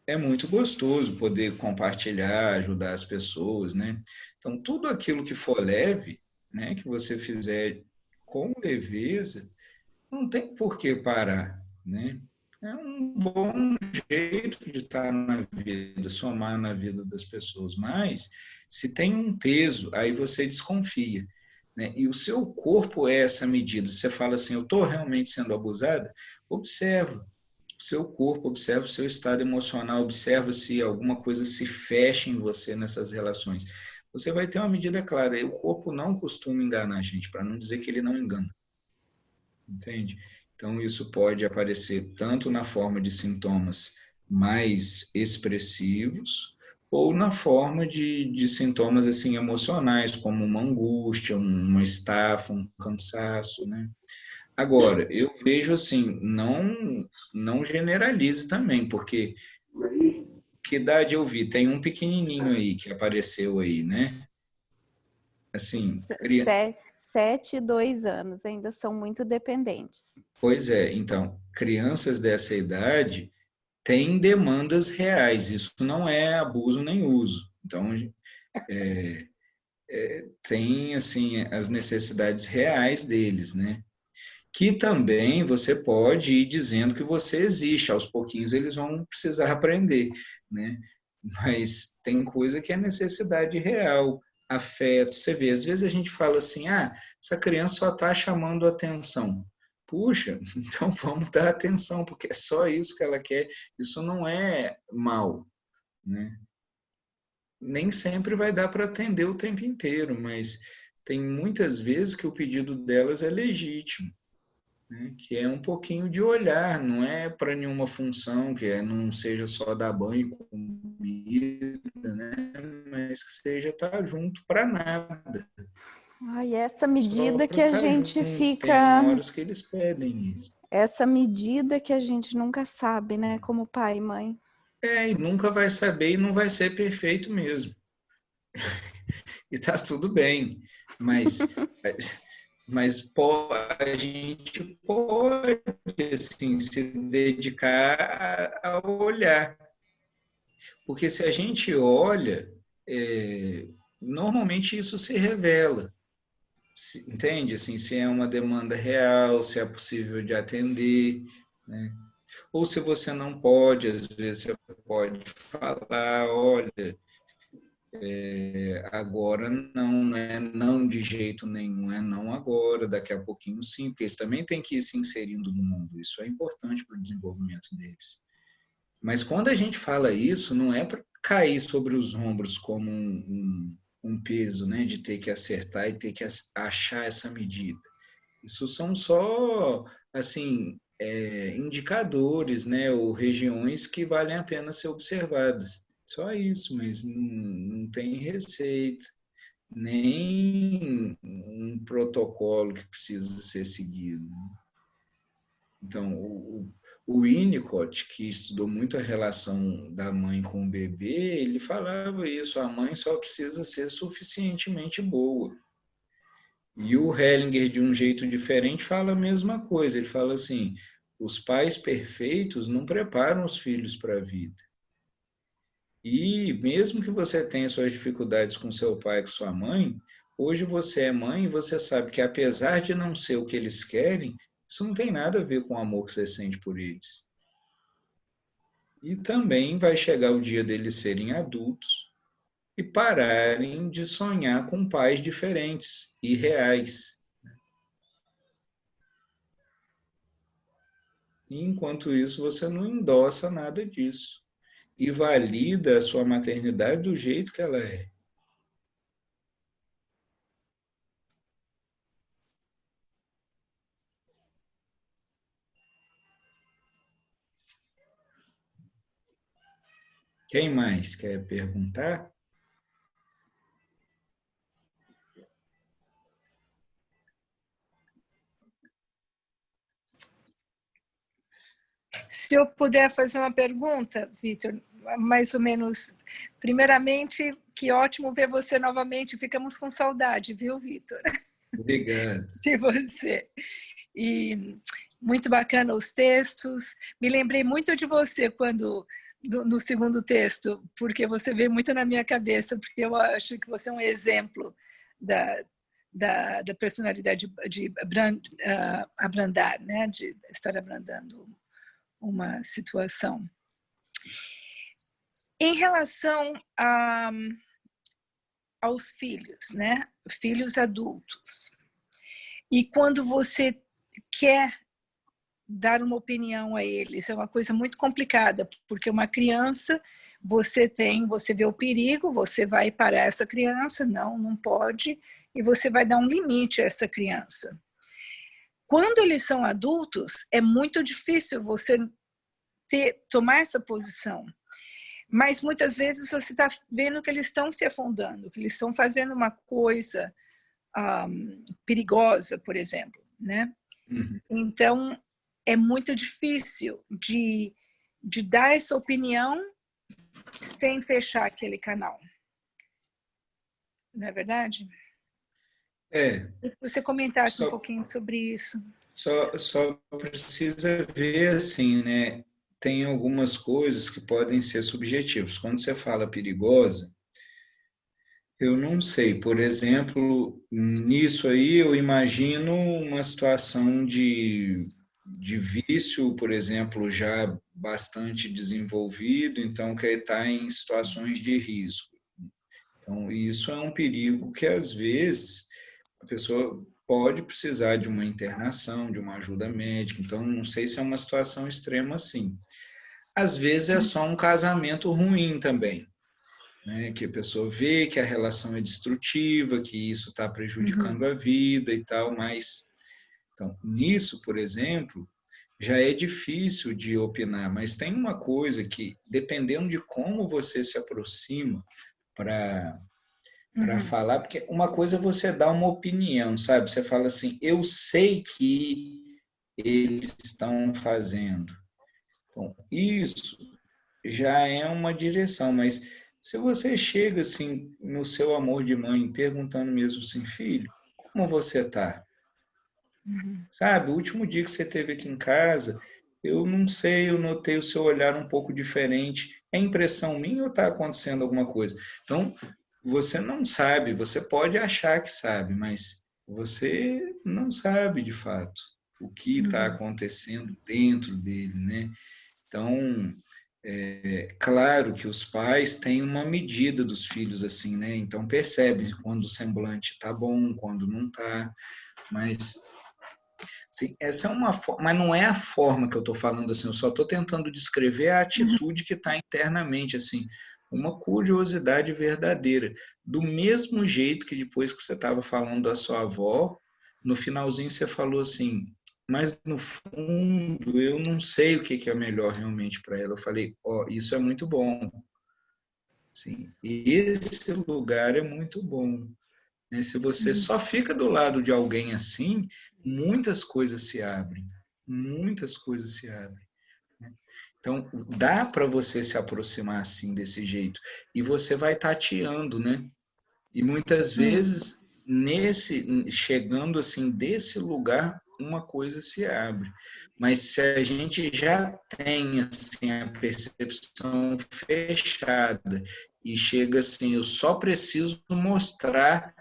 É muito gostoso poder compartilhar, ajudar as pessoas, né? Então, tudo aquilo que for leve, né, que você fizer com leveza, não tem por que parar, né? É um bom jeito de estar na vida, somar na vida das pessoas. Mas, se tem um peso, aí você desconfia. Né? E o seu corpo é essa medida. Você fala assim, eu estou realmente sendo abusada? Observa o seu corpo, observa o seu estado emocional, observa se alguma coisa se fecha em você nessas relações. Você vai ter uma medida clara. E o corpo não costuma enganar a gente, para não dizer que ele não engana. Entende? Então, isso pode aparecer tanto na forma de sintomas mais expressivos, ou na forma de sintomas assim emocionais, como uma angústia, uma estafa, um cansaço, né? Agora, eu vejo assim, não generalize também, porque que idade eu vi? Tem um pequenininho aí que apareceu aí, né? Assim, 7 e 2 anos, ainda são muito dependentes. pois é, então, crianças dessa idade têm demandas reais, isso não é abuso nem uso. Então, tem, assim, as necessidades reais deles, né? Que também você pode ir dizendo que você existe, aos pouquinhos eles vão precisar aprender, né? mas tem coisa que é necessidade real, afeto. Você vê, às vezes a gente fala assim, essa criança só está chamando atenção. Puxa, então vamos dar atenção, porque é só isso que ela quer. Isso não é mal, né? Nem sempre vai dar para atender o tempo inteiro, mas tem muitas vezes que o pedido delas é legítimo, né? Que é um pouquinho de olhar, não é para nenhuma função, não seja só dar banho e comida, né? Mas que seja estar junto para nada. Ai, essa Só medida que para a estar gente junto. fica. Tem horas que eles pedem isso. Essa medida que a gente nunca sabe, né? Como pai e mãe. E nunca vai saber e não vai ser perfeito mesmo. E tá tudo bem. Mas a gente pode assim, se dedicar a olhar. Porque se a gente olha, normalmente isso se revela. Entende? Assim, se é uma demanda real, se é possível de atender, né? Ou se você não pode, às vezes você pode falar, olha, agora não, né? Não de jeito nenhum, não agora, daqui a pouquinho sim, porque eles também têm que ir se inserindo no mundo, isso é importante para o desenvolvimento deles. Mas quando a gente fala isso, não é para cair sobre os ombros como um peso, né? De ter que acertar e ter que achar essa medida. Isso são só, assim, indicadores, né? Ou regiões que valem a pena ser observadas. Só isso, mas não tem receita, nem um protocolo que precisa ser seguido. Então, o Winnicott, que estudou muito a relação da mãe com o bebê, ele falava isso, a mãe só precisa ser suficientemente boa. E o Hellinger, de um jeito diferente, fala a mesma coisa. Ele fala assim, os pais perfeitos não preparam os filhos para a vida. E mesmo que você tenha suas dificuldades com seu pai e com sua mãe, hoje você é mãe e você sabe que apesar de não ser o que eles querem, isso não tem nada a ver com o amor que você sente por eles. E também vai chegar o dia deles serem adultos e pararem de sonhar com pais diferentes e reais. E enquanto isso, você não endossa nada disso. E valida a sua maternidade do jeito que ela é. Quem mais quer perguntar? Se eu puder fazer uma pergunta, Vitor, mais ou menos. Primeiramente, que ótimo ver você novamente. Ficamos com saudade, viu, Vitor? Obrigado. De você. E muito bacana os textos. Me lembrei muito de você quando no segundo texto, porque você veio muito na minha cabeça, porque eu acho que você é um exemplo da personalidade de abrandar, né? De estar abrandando uma situação. Em relação aos filhos, né? Filhos adultos. E quando você quer dar uma opinião a eles, é uma coisa muito complicada, porque uma criança, você vê o perigo, você vai parar essa criança, não pode, e você vai dar um limite a essa criança. Quando eles são adultos, é muito difícil você tomar essa posição. Mas muitas vezes você está vendo que eles estão se afundando, que eles estão fazendo uma coisa perigosa, por exemplo, né? Uhum. Então, é muito difícil de dar essa opinião sem fechar aquele canal. Não é verdade? Se você comentasse um pouquinho sobre isso. Só precisa ver assim, né? Tem algumas coisas que podem ser subjetivas. Quando você fala perigosa, eu não sei. Por exemplo, nisso aí eu imagino uma situação de de vício, por exemplo, já bastante desenvolvido, então que está em situações de risco. Então, isso é um perigo que, às vezes, a pessoa pode precisar de uma internação, de uma ajuda médica. Então, não sei se é uma situação extrema assim. Às vezes é só um casamento ruim também, né? Que a pessoa vê que a relação é destrutiva, que isso está prejudicando a vida e tal, mas... Então, nisso, por exemplo, já é difícil de opinar, mas tem uma coisa que, dependendo de como você se aproxima para falar, porque uma coisa é você dar uma opinião, sabe? Você fala assim, eu sei que eles estão fazendo. Então, isso já é uma direção, mas se você chega assim no seu amor de mãe, perguntando mesmo assim, filho, como você está? Sabe, o último dia que você esteve aqui em casa, eu não sei, eu notei o seu olhar um pouco diferente. É impressão minha ou está acontecendo alguma coisa? Então, você não sabe, você pode achar que sabe, mas você não sabe de fato o que está acontecendo dentro dele, né? Então, é claro que os pais têm uma medida dos filhos assim, né? Então percebe quando o semblante está bom, quando não está, mas sim, essa é uma forma, mas não é a forma que eu estou falando assim, eu só estou tentando descrever a atitude que está internamente, assim, uma curiosidade verdadeira. Do mesmo jeito que depois que você estava falando da sua avó, no finalzinho você falou assim, mas no fundo eu não sei o que é melhor realmente para ela. Eu falei, ó, isso é muito bom. Sim, esse lugar é muito bom, né? Se você só fica do lado de alguém assim, muitas coisas se abrem, muitas coisas se abrem, né? Então, dá para você se aproximar assim, desse jeito, e você vai tateando, né? E muitas vezes, chegando assim, desse lugar, uma coisa se abre. Mas se a gente já tem assim, a percepção fechada e chega assim, eu só preciso mostrar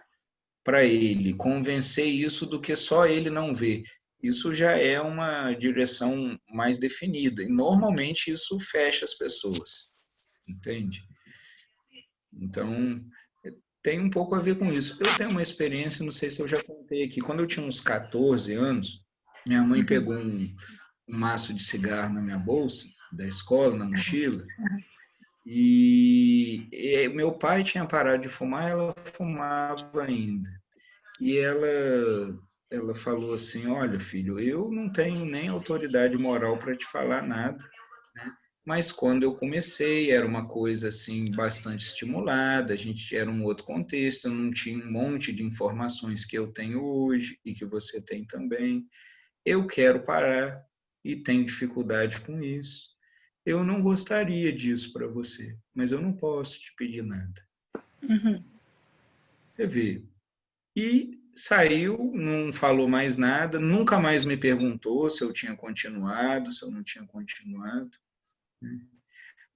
para ele, convencer isso do que só ele não vê. Isso já é uma direção mais definida. E normalmente isso fecha as pessoas, entende? Então, tem um pouco a ver com isso. Eu tenho uma experiência, não sei se eu já contei aqui, quando eu tinha uns 14 anos, minha mãe pegou um maço de cigarro na minha bolsa, da escola, na mochila, e meu pai tinha parado de fumar, ela fumava ainda. E ela falou assim, olha, filho, eu não tenho nem autoridade moral para te falar nada, né? Mas quando eu comecei, era uma coisa assim bastante estimulada, a gente era um outro contexto, eu não tinha um monte de informações que eu tenho hoje e que você tem também. Eu quero parar e tenho dificuldade com isso. Eu não gostaria disso para você, mas eu não posso te pedir nada. Você vê, e saiu, não falou mais nada, nunca mais me perguntou se eu tinha continuado, se eu não tinha continuado, né?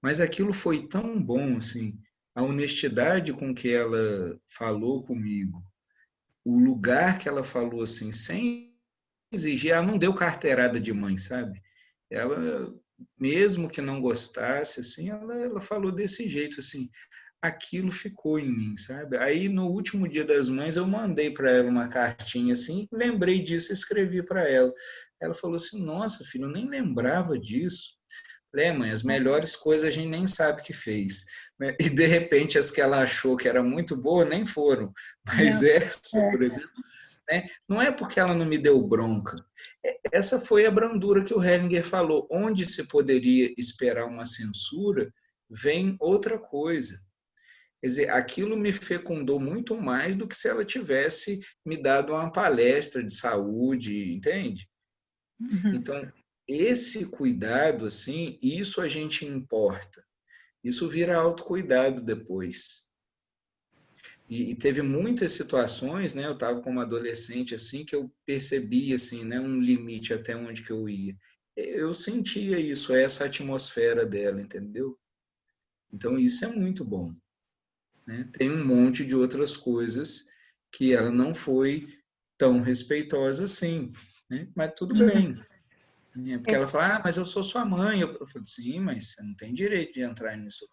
Mas aquilo foi tão bom, assim, a honestidade com que ela falou comigo, o lugar que ela falou, assim, sem exigir, ela não deu carteirada de mãe, sabe? Ela, mesmo que não gostasse, assim, ela falou desse jeito, assim, aquilo ficou em mim, sabe? Aí no último Dia das Mães eu mandei para ela uma cartinha assim, lembrei disso, escrevi para ela. Ela falou assim: "Nossa, filho, eu nem lembrava disso". Falei: mãe, as melhores coisas a gente nem sabe que fez, né? E de repente as que ela achou que era muito boa nem foram. Mas essa, por exemplo, né? Não é porque ela não me deu bronca. Essa foi a brandura que o Hellinger falou. Onde se poderia esperar uma censura, vem outra coisa. Quer dizer, aquilo me fecundou muito mais do que se ela tivesse me dado uma palestra de saúde, entende? Então, esse cuidado, assim, isso a gente importa. Isso vira autocuidado depois. E teve muitas situações, né? Eu estava como adolescente, assim, que eu percebi, assim, né, um limite até onde que eu ia. Eu sentia isso, essa atmosfera dela, entendeu? Então, isso é muito bom. Né? Tem um monte de outras coisas que ela não foi tão respeitosa assim, né? Mas tudo bem. Porque ela fala, mas eu sou sua mãe. Eu falo, sim, mas você não tem direito de entrar nisso.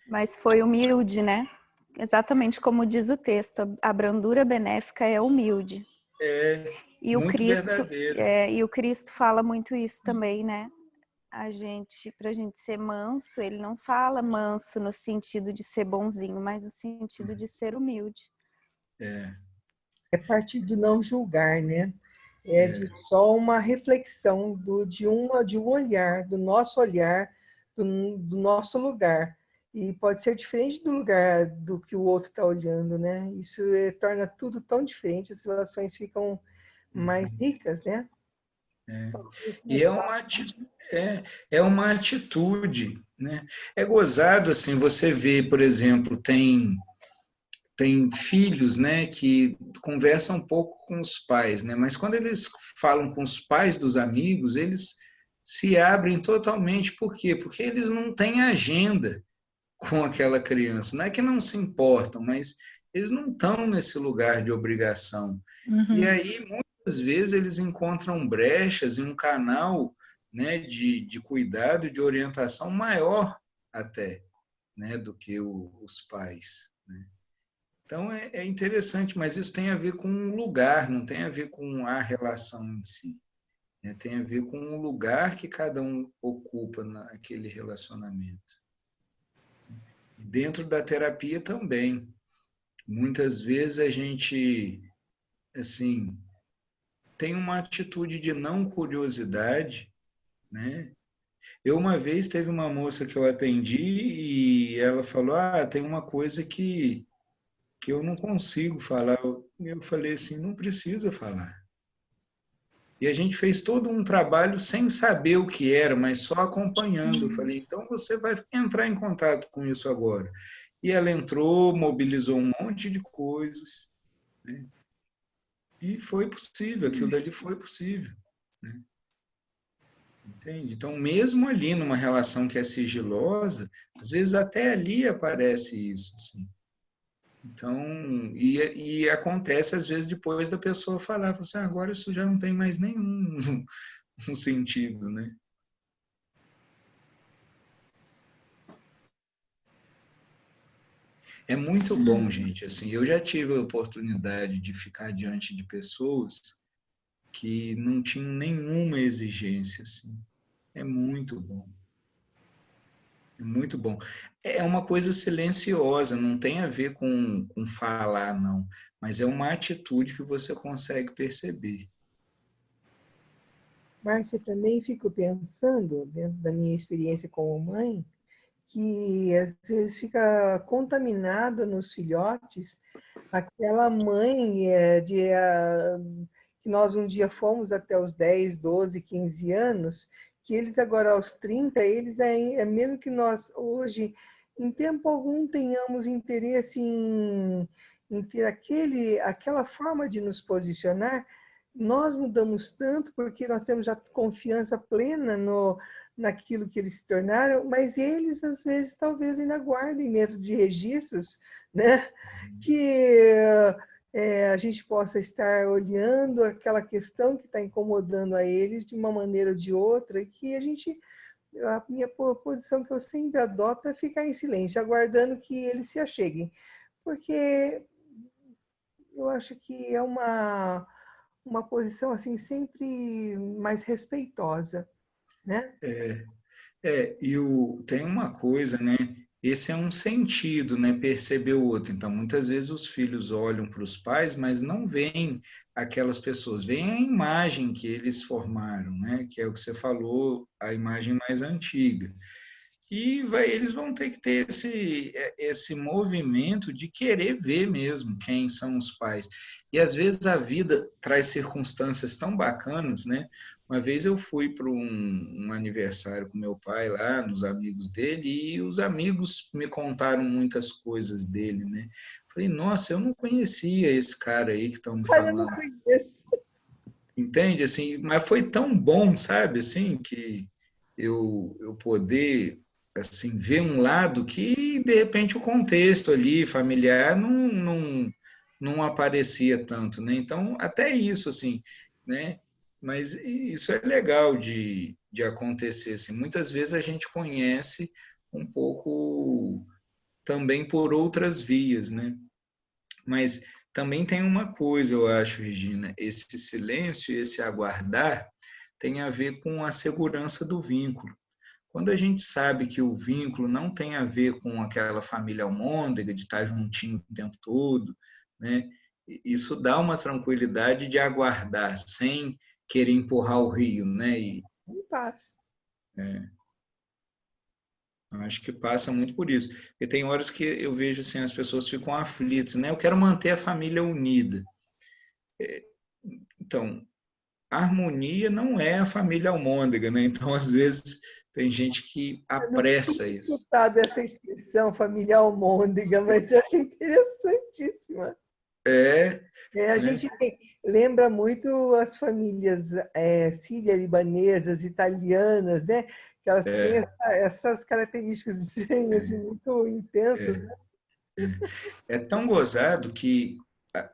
Mas foi humilde, né? Exatamente como diz o texto, a brandura benéfica é humilde. É E o muito Cristo, verdadeiro. e o Cristo fala muito isso também, né? Pra gente ser manso, ele não fala manso no sentido de ser bonzinho, mas no sentido de ser humilde. É partir do não julgar, né? É de só uma reflexão de um olhar, do nosso olhar, do nosso lugar. E pode ser diferente do lugar do que o outro está olhando, né? Isso torna tudo tão diferente, as relações ficam mais ricas, né? E é uma atitude, né? É gozado, assim, você vê, por exemplo, tem filhos, né, que conversam um pouco com os pais, né? Mas quando eles falam com os pais dos amigos, eles se abrem totalmente. Por quê? Porque eles não têm agenda com aquela criança. Não é que não se importam, mas eles não estão nesse lugar de obrigação. E aí, muitas vezes, eles encontram brechas em um canal, né, de cuidado, de orientação maior até, né, do que os pais, né? Então, é interessante, mas isso tem a ver com o lugar, não tem a ver com a relação em si, né? Tem a ver com o lugar que cada um ocupa naquele relacionamento. Dentro da terapia também. Muitas vezes a gente, assim, tem uma atitude de não curiosidade, né? Eu uma vez teve uma moça que eu atendi e ela falou, tem uma coisa que eu não consigo falar. Eu falei assim, não precisa falar. E a gente fez todo um trabalho sem saber o que era, mas só acompanhando. Eu falei, então você vai entrar em contato com isso agora. E ela entrou, mobilizou um monte de coisas, né? E foi possível, aquilo dali foi possível, né? Entende? Então, mesmo ali numa relação que é sigilosa, às vezes até ali aparece isso, assim. Então, e acontece às vezes depois da pessoa falar, assim, agora isso já não tem mais nenhum um sentido, né? É muito bom, gente. Assim, eu já tive a oportunidade de ficar diante de pessoas que não tinham nenhuma exigência, assim. É muito bom. É muito bom. É uma coisa silenciosa, não tem a ver com falar, não. Mas é uma atitude que você consegue perceber. Márcia, também fico pensando, dentro da minha experiência como mãe, que às vezes fica contaminada nos filhotes aquela mãe que nós um dia fomos até os 10, 12, 15 anos, que eles agora aos 30, eles mesmo que nós hoje, em tempo algum, tenhamos interesse em ter aquela forma de nos posicionar, nós mudamos tanto porque nós temos já confiança plena naquilo que eles se tornaram, mas eles, às vezes, talvez ainda guardem dentro de registros, né? Que a gente possa estar olhando aquela questão que está incomodando a eles de uma maneira ou de outra, e que a minha posição que eu sempre adoto é ficar em silêncio, aguardando que eles se acheguem, porque eu acho que é uma posição assim sempre mais respeitosa, né? Tem uma coisa, né? Esse é um sentido, né? Perceber o outro. Então, muitas vezes os filhos olham para os pais, mas não veem aquelas pessoas, veem a imagem que eles formaram, né? Que é o que você falou, a imagem mais antiga. E eles vão ter que ter esse movimento de querer ver mesmo quem são os pais. E às vezes a vida traz circunstâncias tão bacanas, né? Uma vez eu fui para um aniversário com meu pai lá, nos amigos dele, e os amigos me contaram muitas coisas dele, né? Falei, nossa, eu não conhecia esse cara aí que estão me Eu não falando. conheço. Entende? Assim, mas foi tão bom, sabe, assim, que eu poder assim ver um lado que de repente o contexto ali familiar não aparecia tanto, né? Então até isso assim, né? Mas isso é legal de acontecer. Assim. Muitas vezes a gente conhece um pouco também por outras vias, né? Mas também tem uma coisa, eu acho, Regina, esse silêncio e esse aguardar tem a ver com a segurança do vínculo. Quando a gente sabe que o vínculo não tem a ver com aquela família almôndega de estar juntinho o tempo todo, né? Isso dá uma tranquilidade de aguardar, sem querer empurrar o rio, né? Em paz. Acho que passa muito por isso. Porque tem horas que eu vejo assim, as pessoas ficam aflitas, né? Eu quero manter a família unida. Então, a harmonia não é a família almôndega, né? Então, às vezes, tem gente que Eu não apressa tinha isso. escutado essa expressão, família almôndega, mas eu achei interessantíssima. A Né? gente lembra muito as famílias síria-libanesas, italianas, né? Que elas têm essas características estranhas e muito intensas, né? É tão gozado que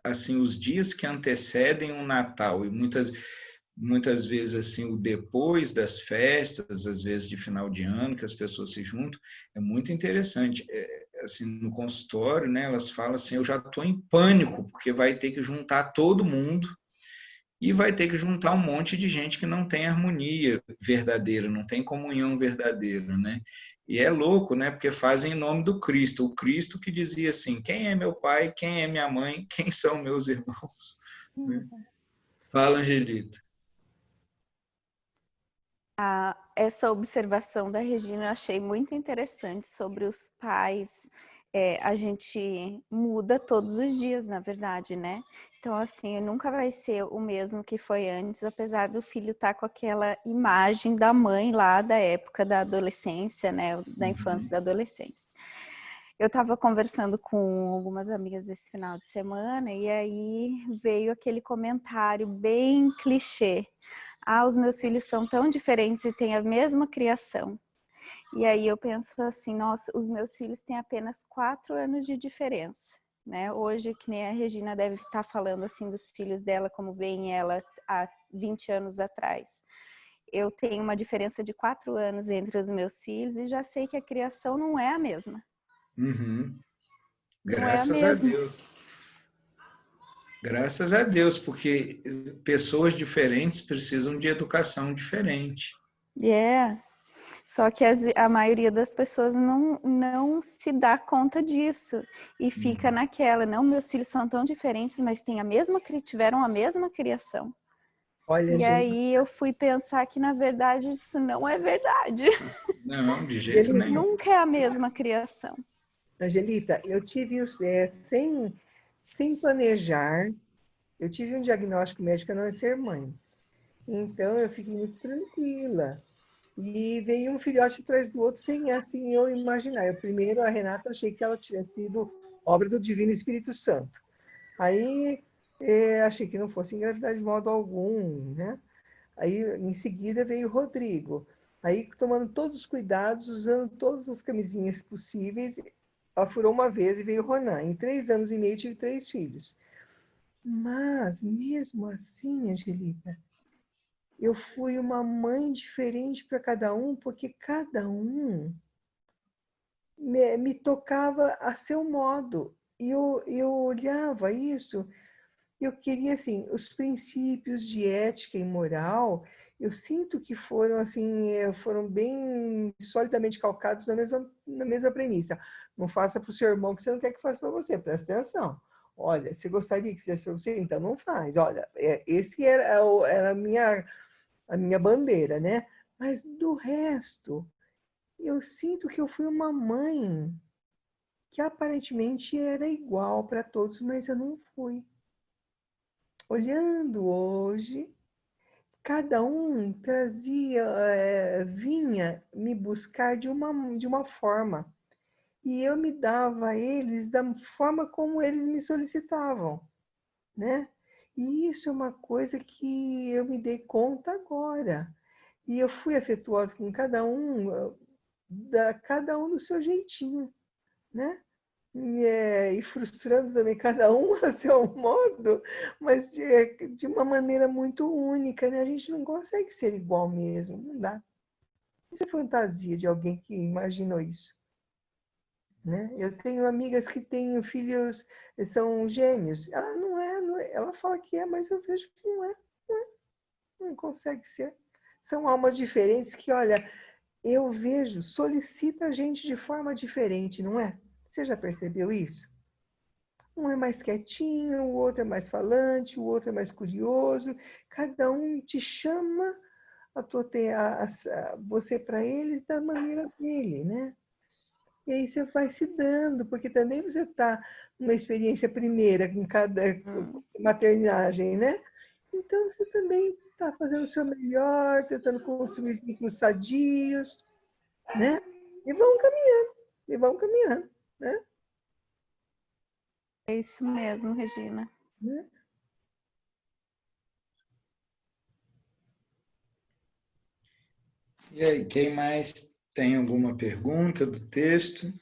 assim os dias que antecedem o Natal e muitas vezes assim o depois das festas, às vezes de final de ano que as pessoas se juntam, é muito interessante. Assim no consultório, né, elas falam assim, eu já estou em pânico porque vai ter que juntar todo mundo e vai ter que juntar um monte de gente que não tem harmonia verdadeira, não tem comunhão verdadeira, né? E é louco, né? Porque fazem em nome do Cristo. O Cristo que dizia assim: quem é meu pai, quem é minha mãe, quem são meus irmãos? Né? Fala, Angelita. Essa observação da Regina eu achei muito interessante sobre os pais. A gente muda todos os dias, na verdade, né? Então, assim, nunca vai ser o mesmo que foi antes, apesar do filho estar com aquela imagem da mãe lá da época da adolescência, né? Da infância e da adolescência. Eu estava conversando com algumas amigas esse final de semana e aí veio aquele comentário bem clichê. Os meus filhos são tão diferentes e têm a mesma criação. E aí eu penso assim, nossa, os meus filhos têm apenas 4 anos de diferença, né? Hoje, que nem a Regina deve estar falando assim dos filhos dela, como veem ela há 20 anos atrás. Eu tenho uma diferença de 4 anos entre os meus filhos e já sei que a criação não é a mesma. Uhum. Não é a Graças a mesma. Deus. Graças a Deus, porque pessoas diferentes precisam de educação diferente. Só que a maioria das pessoas não se dá conta disso e fica naquela, não, meus filhos são tão diferentes, mas tiveram a mesma criação. Olha, E aí eu fui pensar que, na verdade, isso não é verdade. Não, de jeito nenhum. Nunca é a mesma criação. Angelita, eu tive, sem planejar, eu tive um diagnóstico médico a não ser mãe. Então, eu fiquei muito tranquila. E veio um filhote atrás do outro, sem assim eu imaginar. Eu, primeiro, a Renata, achei que ela tinha sido obra do Divino Espírito Santo. Aí, achei que não fosse engravidar de modo algum, né? Aí, em seguida, veio o Rodrigo. Aí, tomando todos os cuidados, usando todas as camisinhas possíveis, ela furou uma vez e veio o Ronan. Em 3 anos e meio, tive 3 filhos. Mas, mesmo assim, Angelita, eu fui uma mãe diferente para cada um, porque cada um me tocava a seu modo. E eu olhava isso, eu queria, assim, os princípios de ética e moral, eu sinto que foram, assim, foram bem solidamente calcados na mesma premissa. Não faça para o seu irmão o que você não quer que faça para você, presta atenção. Olha, você gostaria que fizesse para você? Então não faz. Olha, esse era a minha bandeira, né? Mas do resto, eu sinto que eu fui uma mãe que aparentemente era igual para todos, mas eu não fui. Olhando hoje, cada um vinha me buscar de uma forma. E eu me dava a eles da forma como eles me solicitavam, né? E isso é uma coisa que eu me dei conta agora. E eu fui afetuosa com cada um do seu jeitinho, né? e frustrando também cada um a seu modo, mas de uma maneira muito única, né? A gente não consegue ser igual mesmo, não dá. Isso é fantasia de alguém que imaginou isso, né? Eu tenho amigas que têm filhos, são gêmeos. Ela não é, ela fala que é, mas eu vejo que não consegue ser. São almas diferentes que, olha, eu vejo, solicita a gente de forma diferente, não é? Você já percebeu isso? Um é mais quietinho, o outro é mais falante, o outro é mais curioso. Cada um te chama você para ele da maneira dele, né? E aí você vai se dando, porque também você está numa experiência primeira com cada maternagem, né? Então você também está fazendo o seu melhor, tentando construir vínculos sadios, né? E vão caminhando, né? É isso mesmo, Regina. Né? E aí, quem mais tem alguma pergunta do texto?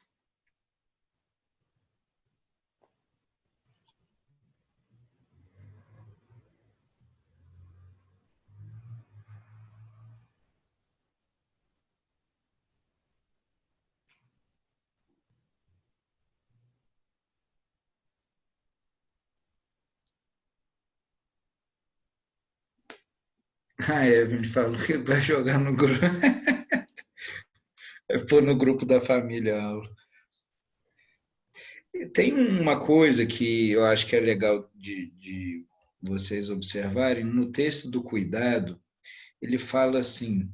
A Evelyn falou que vai jogar no grupo. Pôr no grupo da família a aula. Tem uma coisa que eu acho que é legal de vocês observarem. No texto do cuidado, ele fala assim,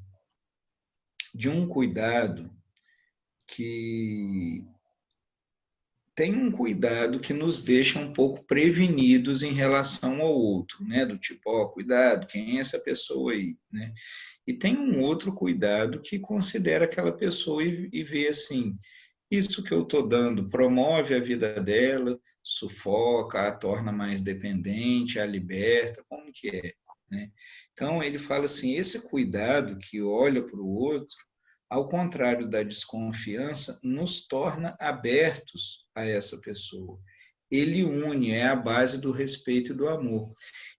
de um cuidado que tem um cuidado que nos deixa um pouco prevenidos em relação ao outro, né? Do tipo, ó, cuidado, quem é essa pessoa aí, né? E tem um outro cuidado que considera aquela pessoa e vê assim, isso que eu estou dando promove a vida dela, sufoca, a torna mais dependente, a liberta, como que é, né? Então, ele fala assim, esse cuidado que olha para o outro, ao contrário da desconfiança, nos torna abertos a essa pessoa. Ele une, é a base do respeito e do amor.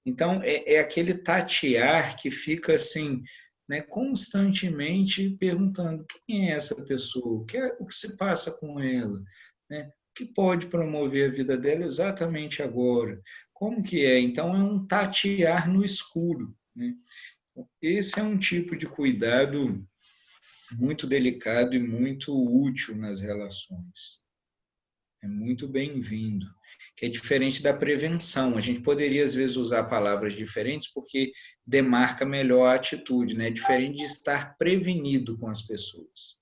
Então, é aquele tatear que fica assim, né, constantemente perguntando quem é essa pessoa, o que se passa com ela, né, o que pode promover a vida dela exatamente agora, como que é? Então, é um tatear no escuro, né? Esse é um tipo de cuidado muito delicado e muito útil nas relações. É muito bem-vindo, que é diferente da prevenção. A gente poderia, às vezes, usar palavras diferentes porque demarca melhor a atitude, né? É diferente de estar prevenido com as pessoas.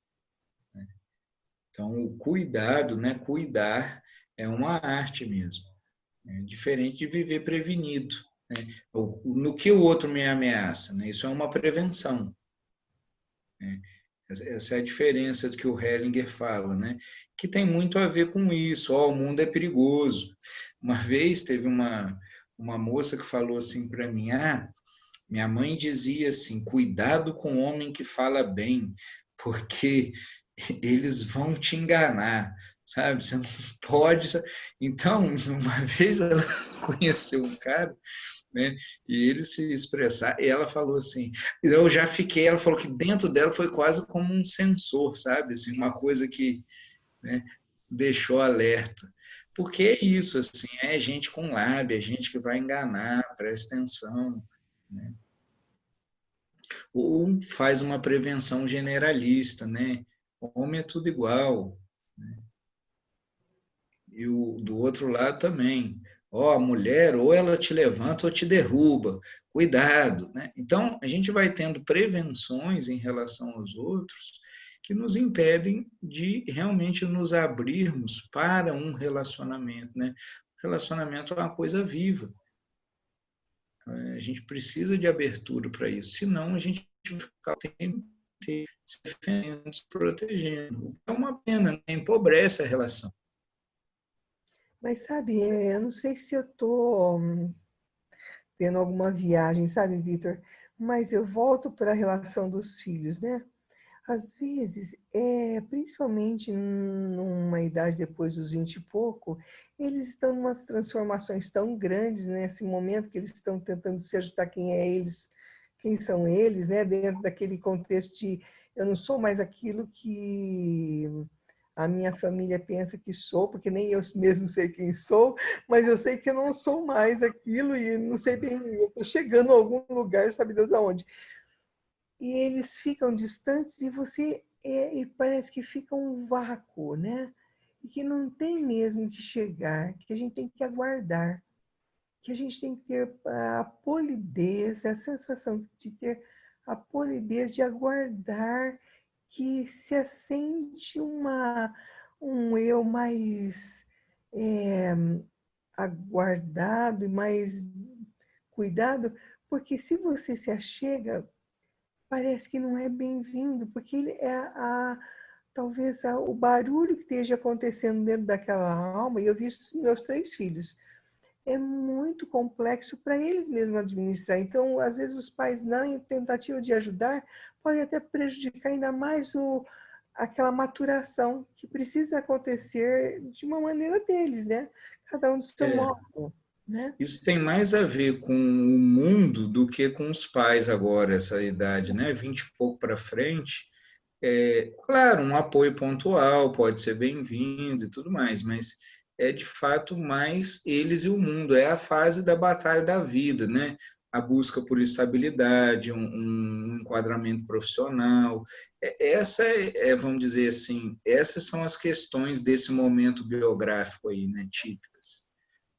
Então, o cuidado, né? Cuidar é uma arte mesmo. É diferente de viver prevenido, né? No que o outro me ameaça, né? Isso é uma prevenção, né? Essa é a diferença que o Hellinger fala, né? Que tem muito a ver com isso. O mundo é perigoso. Uma vez teve uma moça que falou assim para mim, minha mãe dizia assim, cuidado com o homem que fala bem, porque eles vão te enganar, sabe? Você não pode... Então, uma vez ela conheceu um cara, né? E ele se expressar, e ela falou assim, eu já fiquei, ela falou que dentro dela foi quase como um sensor, sabe? Assim, uma coisa que, né, deixou alerta. Porque é isso, assim, é gente com lábia, é gente que vai enganar, presta atenção, né? Ou faz uma prevenção generalista, né? O homem é tudo igual, né? E do outro lado também. Ó, a mulher, ou ela te levanta ou te derruba. Cuidado, né? Então, a gente vai tendo prevenções em relação aos outros que nos impedem de realmente nos abrirmos para um relacionamento, né? O relacionamento é uma coisa viva. A gente precisa de abertura para isso, senão a gente vai ficar o tempo inteiro se defendendo, se protegendo. É uma pena, né? Empobrece a relação. Mas sabe, eu não sei se eu estou tendo alguma viagem, sabe, Vitor? Mas eu volto para a relação dos filhos, né? Às vezes, principalmente numa idade depois dos 20 e pouco, eles estão em umas transformações tão grandes nesse momento que eles estão tentando se ajustar quem é eles, quem são eles, né? Dentro daquele contexto de eu não sou mais aquilo que a minha família pensa que sou, porque nem eu mesmo sei quem sou, mas eu sei que eu não sou mais aquilo e não sei bem, eu estou chegando a algum lugar, sabe Deus aonde. E eles ficam distantes e e parece que fica um vácuo, né? E que não tem mesmo que chegar, que a gente tem que aguardar, que a gente tem que ter a polidez, a sensação de ter a polidez de aguardar que se assente um eu mais é, aguardado e mais cuidado, porque se você se achega parece que não é bem-vindo, porque ele talvez o barulho que esteja acontecendo dentro daquela alma, e eu vi isso nos meus 3 filhos, é muito complexo para eles mesmos administrar. Então, às vezes, os pais, na tentativa de ajudar, podem até prejudicar ainda mais aquela maturação que precisa acontecer de uma maneira deles, né? Cada um do seu modo, né? Isso tem mais a ver com o mundo do que com os pais agora, essa idade, né? 20 e pouco para frente. Claro, um apoio pontual pode ser bem-vindo e tudo mais, mas é de fato mais eles e o mundo, é a fase da batalha da vida, né? A busca por estabilidade, um enquadramento profissional. Vamos dizer assim, essas são as questões desse momento biográfico aí, né? Típicas.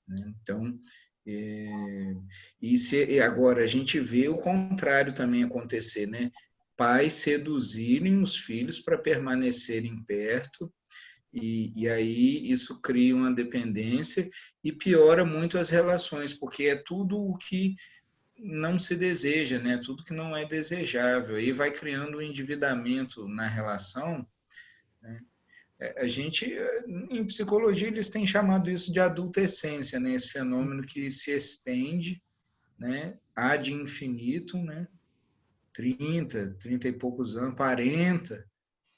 Né? Então, e agora a gente vê o contrário também acontecer, né? Pais seduzirem os filhos para permanecerem perto, e aí isso cria uma dependência e piora muito as relações, porque é tudo o que não se deseja, né? Tudo que não é desejável. Aí vai criando um endividamento na relação, né? A gente, em psicologia, eles têm chamado isso de adultescência, né? Esse fenômeno que se estende, né? Ad infinitum, né? 30 e poucos anos, 40.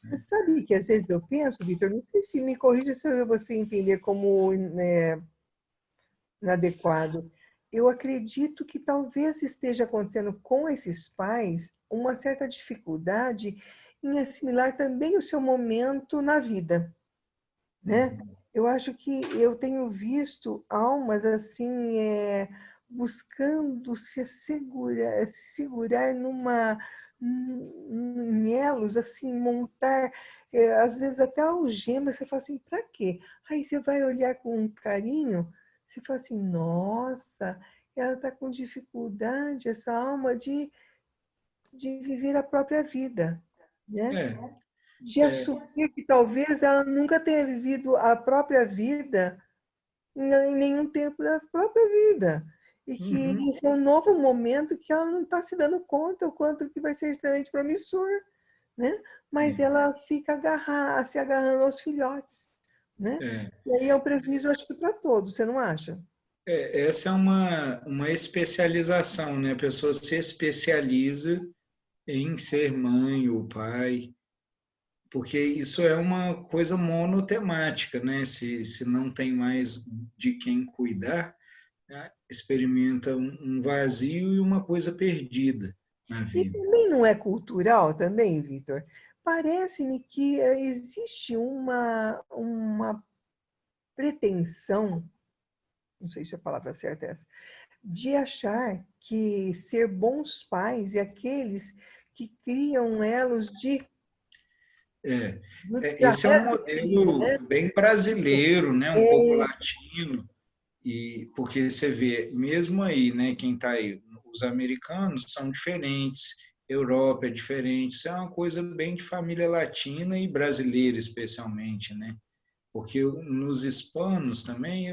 Você sabe que às vezes eu penso, Vitor, não sei se me corrija se você entender como inadequado. Eu acredito que talvez esteja acontecendo com esses pais uma certa dificuldade em assimilar também o seu momento na vida, né? Eu acho que eu tenho visto almas assim buscando se segurar em elos, assim, montar às vezes até algemas. Você fala assim, para quê? Aí você vai olhar com carinho, você fala assim, nossa, ela está com dificuldade, essa alma de viver a própria vida, né? De assumir que talvez ela nunca tenha vivido a própria vida em nenhum tempo da própria vida. E que esse é um novo momento que ela não está se dando conta o quanto que vai ser extremamente promissor, né? Mas ela fica se agarrando aos filhotes, né? E aí é um prejuízo, acho que para todos, você não acha? Essa é uma especialização, né? A pessoa se especializa em ser mãe ou pai, porque isso é uma coisa monotemática, né? Se não tem mais de quem cuidar, né? Experimenta um vazio e uma coisa perdida na E vida. também não é cultural também, Vitor? Parece-me que existe uma pretensão, não sei se a palavra certa é essa, de achar que ser bons pais é aqueles que criam elos Esse é um filho, né? modelo bem brasileiro, né? Um pouco É, latino, e porque você vê, mesmo aí, né? Quem está aí, os americanos são diferentes, Europa é diferente, isso é uma coisa bem de família latina e brasileira especialmente, né? Porque nos hispanos também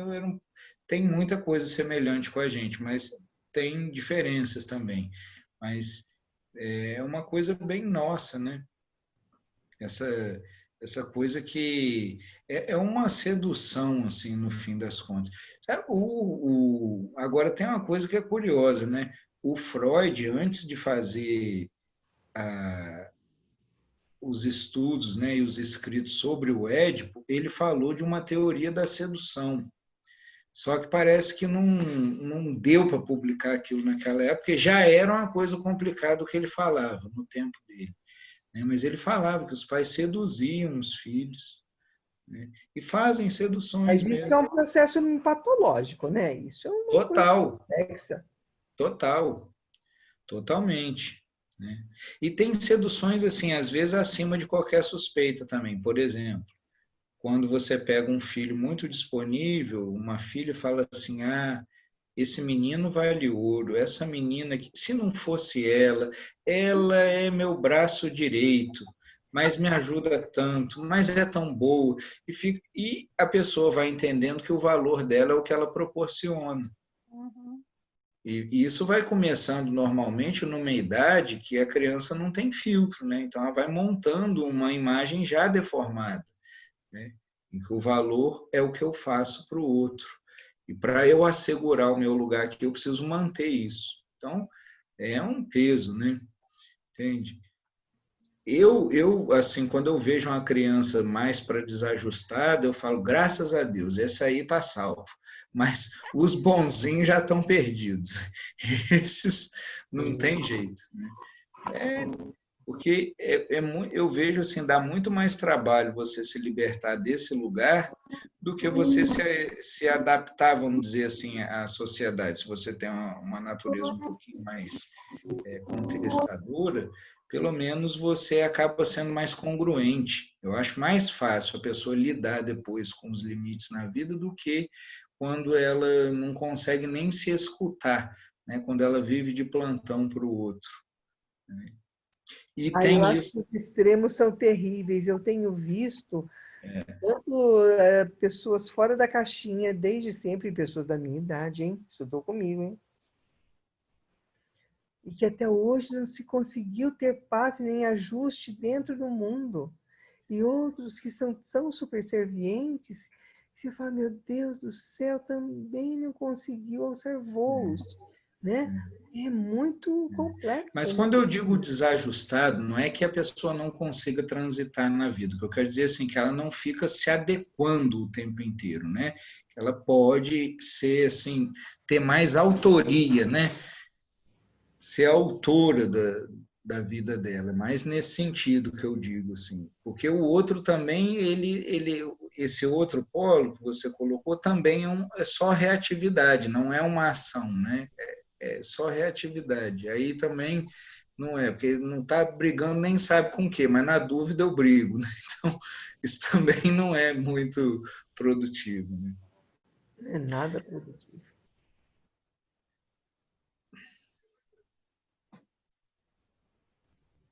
tem muita coisa semelhante com a gente, mas tem diferenças também. Mas é uma coisa bem nossa, né? Essa coisa que é uma sedução, assim, no fim das contas. Sabe, agora tem uma coisa que é curiosa, né? O Freud, antes de fazer os estudos, né, e os escritos sobre o Édipo, ele falou de uma teoria da sedução. Só que parece que não deu para publicar aquilo naquela época, porque já era uma coisa complicada o que ele falava no tempo dele. Né? Mas ele falava que os pais seduziam os filhos, né? E fazem seduções Mas isso mesmo. é um processo patológico, né? Isso é uma Total, coisa complexa. totalmente. Né? E tem seduções, assim, às vezes acima de qualquer suspeita também. Por exemplo, quando você pega um filho muito disponível, uma filha fala assim, esse menino vale ouro, essa menina, se não fosse ela é meu braço direito, mas me ajuda tanto, mas é tão boa. E a pessoa vai entendendo que o valor dela é o que ela proporciona. Uhum. E isso vai começando normalmente numa idade que a criança não tem filtro, né? Então ela vai montando uma imagem já deformada, né? Em que o valor é o que eu faço para o outro. E para eu assegurar o meu lugar aqui, eu preciso manter isso. Então, é um peso, né? Entende? Assim, quando eu vejo uma criança mais para desajustada, eu falo, graças a Deus, essa aí está salvo. Mas os bonzinhos já estão perdidos. Esses não tem jeito, né? Porque eu vejo assim, dá muito mais trabalho você se libertar desse lugar do que você se adaptar, vamos dizer assim, à sociedade. Se você tem uma natureza um pouquinho mais contestadora, pelo menos você acaba sendo mais congruente. Eu acho mais fácil a pessoa lidar depois com os limites na vida do que quando ela não consegue nem se escutar, né? Quando ela vive de plantão para o outro. Né? E Eu tem acho isso. que os extremos são terríveis. Eu tenho visto tanto pessoas fora da caixinha, desde sempre, pessoas da minha idade, hein? Estudou comigo, hein? E que até hoje não se conseguiu ter paz nem ajuste dentro do mundo. E outros que são tão superservientes, você fala, meu Deus do céu, também não conseguiu alçar voos, né? É muito complexo. Mas né? quando eu digo desajustado, não é que a pessoa não consiga transitar na vida. O que eu quero dizer é assim, que ela não fica se adequando o tempo inteiro, né? Ela pode ser assim, ter mais autoria, né? Ser autora da vida dela, mas nesse sentido que eu digo assim, porque o outro também esse outro polo que você colocou também é só reatividade, não é uma ação, né? É só reatividade. Aí também não é, porque não está brigando nem sabe com o quê, mas na dúvida eu brigo, né? Então isso também não é muito produtivo, né? Não é nada produtivo.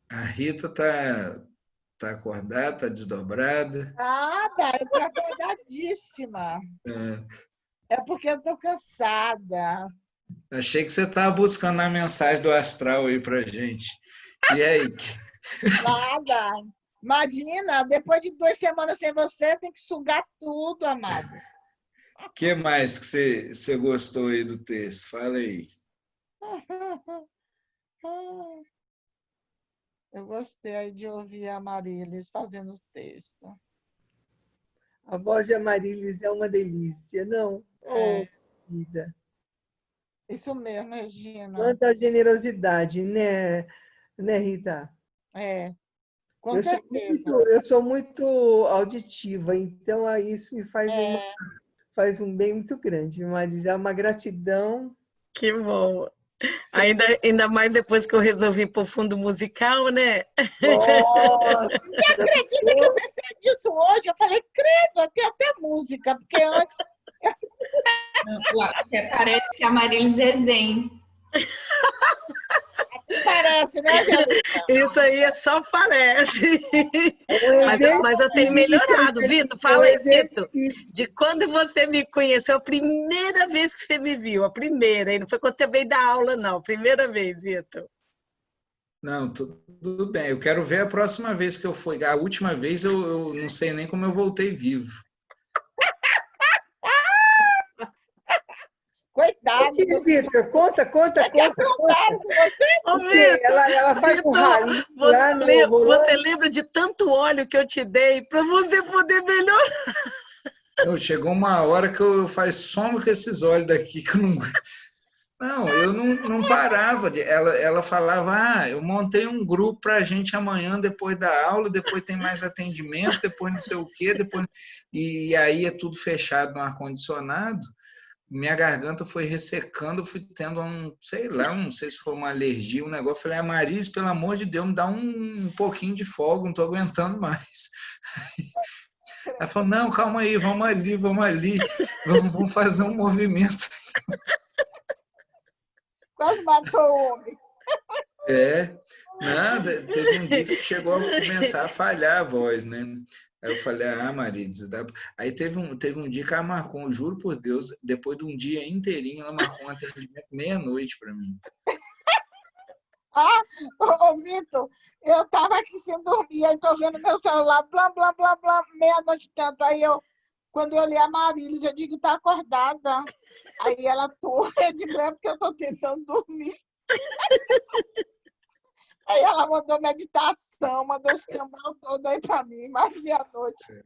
A Rita tá acordada, tá desdobrada. Nada, eu estou acordadíssima. É porque eu estou cansada. Achei que você estava buscando a mensagem do astral aí pra gente. E aí? Nada. Imagina, depois de 2 semanas sem você, tem que sugar tudo, amado. O que mais que você gostou aí do texto? Fala aí. Eu gostei de ouvir a Marilis fazendo os textos. A voz de Amarilis é uma delícia, não? Oh, vida. Isso mesmo, Regina. Quanta generosidade, né, Rita? Com certeza. Eu sou muito auditiva, então isso me faz um bem muito grande, Marília. É uma gratidão. Que bom. Ainda mais depois que eu resolvi pôr fundo musical, né? Nossa, você acredita que eu pensei nisso hoje? Eu falei, credo, tem até música, porque antes... Até parece que a Marilis é zen. Parece, né, Angélica? Isso aí só parece. Mas eu tenho melhorado, Vitor. Fala aí, Vitor. De quando você me conheceu, a primeira vez que você me viu, a primeira, e não foi quando você veio dar aula, não. Primeira vez, Vitor. Não, tudo bem. Eu quero ver a próxima vez que eu for. A última vez eu não sei nem como eu voltei vivo. Coitada, quê, Vitor? Conta. Aprontaram com você? Ô, Porque Vitor, ela faz um Vitor, ralinho lá no você rolando. lembra de tanto óleo que eu te dei para você poder melhorar? Chegou uma hora que eu faço sono com esses olhos daqui que eu não. Não, eu não parava. Ela falava, eu montei um grupo para a gente amanhã, depois da aula, depois tem mais atendimento, depois não sei o quê, depois. E aí é tudo fechado no ar-condicionado. Minha garganta foi ressecando, eu fui tendo sei lá, não sei se foi uma alergia, um negócio. Falei, Maris, pelo amor de Deus, me dá um pouquinho de folga, não estou aguentando mais. Ela falou, não, calma aí, vamos ali, vamos fazer um movimento. Quase matou o homem. Nada, teve um dia que chegou a começar a falhar a voz, né? Aí eu falei, Marides, dá... Aí teve um dia que ela marcou, juro por Deus, depois de um dia inteirinho, ela marcou um atendimento meia-noite para mim. Ô, Vitor, eu estava aqui sem dormir, aí estou vendo meu celular, blá, blá, blá, blá, meia-noite tanto. Aí quando eu olhei a Marília, já digo, tá acordada. Aí ela eu digo, é porque eu estou tentando dormir. Aí ela mandou meditação, mandou esse cambal todo aí para mim, mais meia-noite.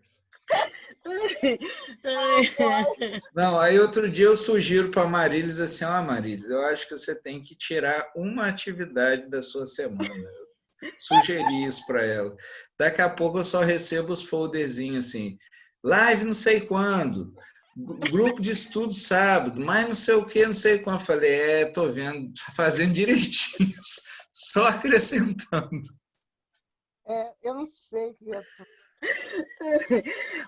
Não, aí outro dia eu sugiro para a Marilis assim, Marilis, eu acho que você tem que tirar uma atividade da sua semana. Eu sugeri isso para ela. Daqui a pouco eu só recebo os folderzinhos assim, live não sei quando, grupo de estudo sábado, mas não sei o que, não sei quando. Eu falei, tô vendo, tô fazendo direitinho, só acrescentando. Eu não sei, criatura.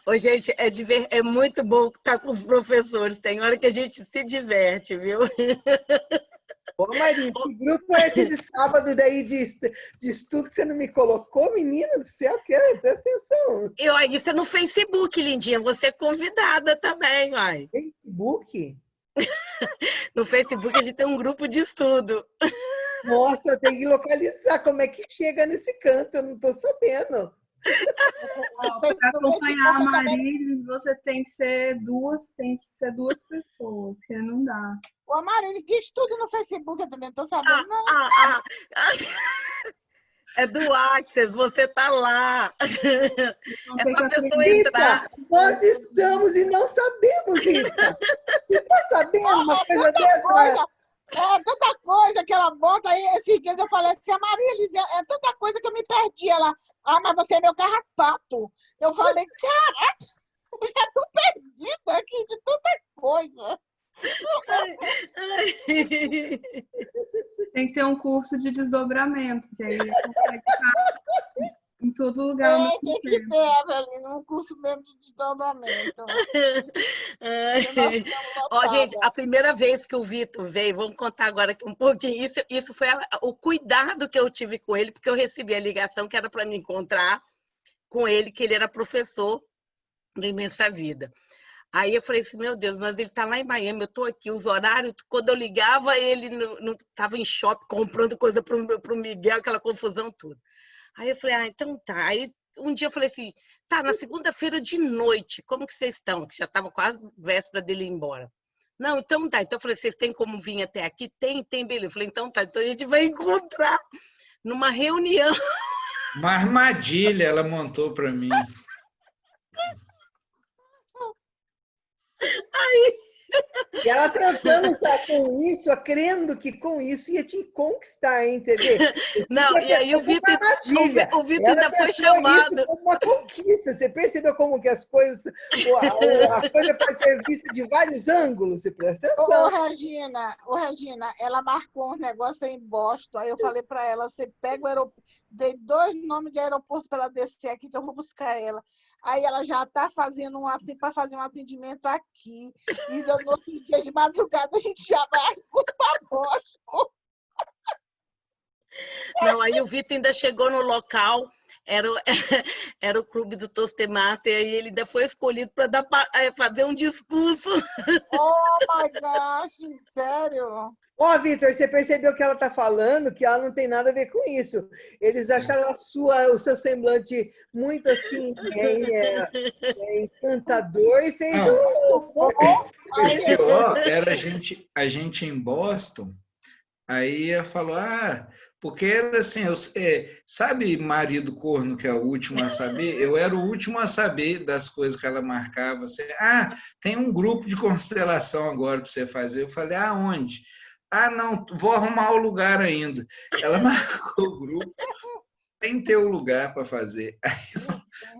Ô, gente, é muito bom estar com os professores. Tem hora que a gente se diverte, viu? Ô, Maria, que grupo é esse de sábado daí de estudo que você não me colocou, menina do céu? Presta atenção. Isso é no Facebook, lindinha. Você é convidada também, uai. Facebook? No Facebook a gente tem um grupo de estudo. Nossa, eu tenho que localizar como é que chega nesse canto, eu não estou sabendo. Para acompanhar a Marilis, você tem que ser duas pessoas, que não dá. Ô, Marilis, que estudo no Facebook, eu também estou sabendo. É do Access, você tá lá. Então, é só a pessoa entrar. Nós estamos e não sabemos, Rita. Você está sabendo uma coisa dessa? É tanta coisa que ela bota aí. Esses dias eu falei assim, a Marilis, é tanta coisa que eu me perdi. Ela, mas você é meu carrapato. Eu falei, caraca, eu já estou perdida aqui de tanta coisa. Tem que ter um curso de desdobramento, porque aí consegue estar em todo lugar. Tem que ter, Evelyn, um curso mesmo de desdobramento. Ó, gente, a primeira vez que o Vitor veio, vamos contar agora aqui um pouquinho, isso foi o cuidado que eu tive com ele, porque eu recebi a ligação que era para me encontrar com ele, que ele era professor do Imensa Vida. Aí eu falei assim, meu Deus, mas ele está lá em Miami, eu estou aqui, os horários, quando eu ligava, ele não estava em shopping comprando coisa para o Miguel, aquela confusão toda. Aí eu falei, então tá. Aí um dia eu falei assim, tá, na segunda-feira de noite, como que vocês estão? Que já estava quase véspera dele ir embora. Não, então tá. Então eu falei, vocês têm como vir até aqui? Tem, beleza. Eu falei, então tá, então a gente vai encontrar numa reunião. Uma armadilha ela montou para mim. E ela tentando estar com isso, crendo que com isso ia te conquistar, hein, você vê? Não, e aí o Vitor ainda foi chamado. Isso como uma conquista. Você percebeu como que as coisas, a coisa pode ser vista de vários ângulos? Você presta atenção. Ô, Regina, ela marcou um negócio aí em Boston. Aí eu falei para ela, você pega o aeroporto, dei 2 nomes de aeroporto para ela descer aqui, que eu vou buscar ela. Aí ela já está fazendo para fazer um atendimento aqui. E no outro dia de madrugada a gente já vai para Boston. Não, aí o Vitor ainda chegou no local, era, era o clube do Toastmaster, e ele ainda foi escolhido para fazer um discurso. Oh, my gosh, sério? Ó, Vitor, você percebeu que ela está falando que ela não tem nada a ver com isso. Eles acharam o seu semblante muito assim, encantador e fez Não, Bom, o pior era a gente em Boston, aí ela falou, porque era assim, sabe marido corno que é o último a saber? Eu era o último a saber das coisas que ela marcava. Assim, tem um grupo de constelação agora para você fazer. Eu falei, onde? Não, vou arrumar o lugar ainda. Ela marcou o grupo, tem ter o lugar para fazer. Aí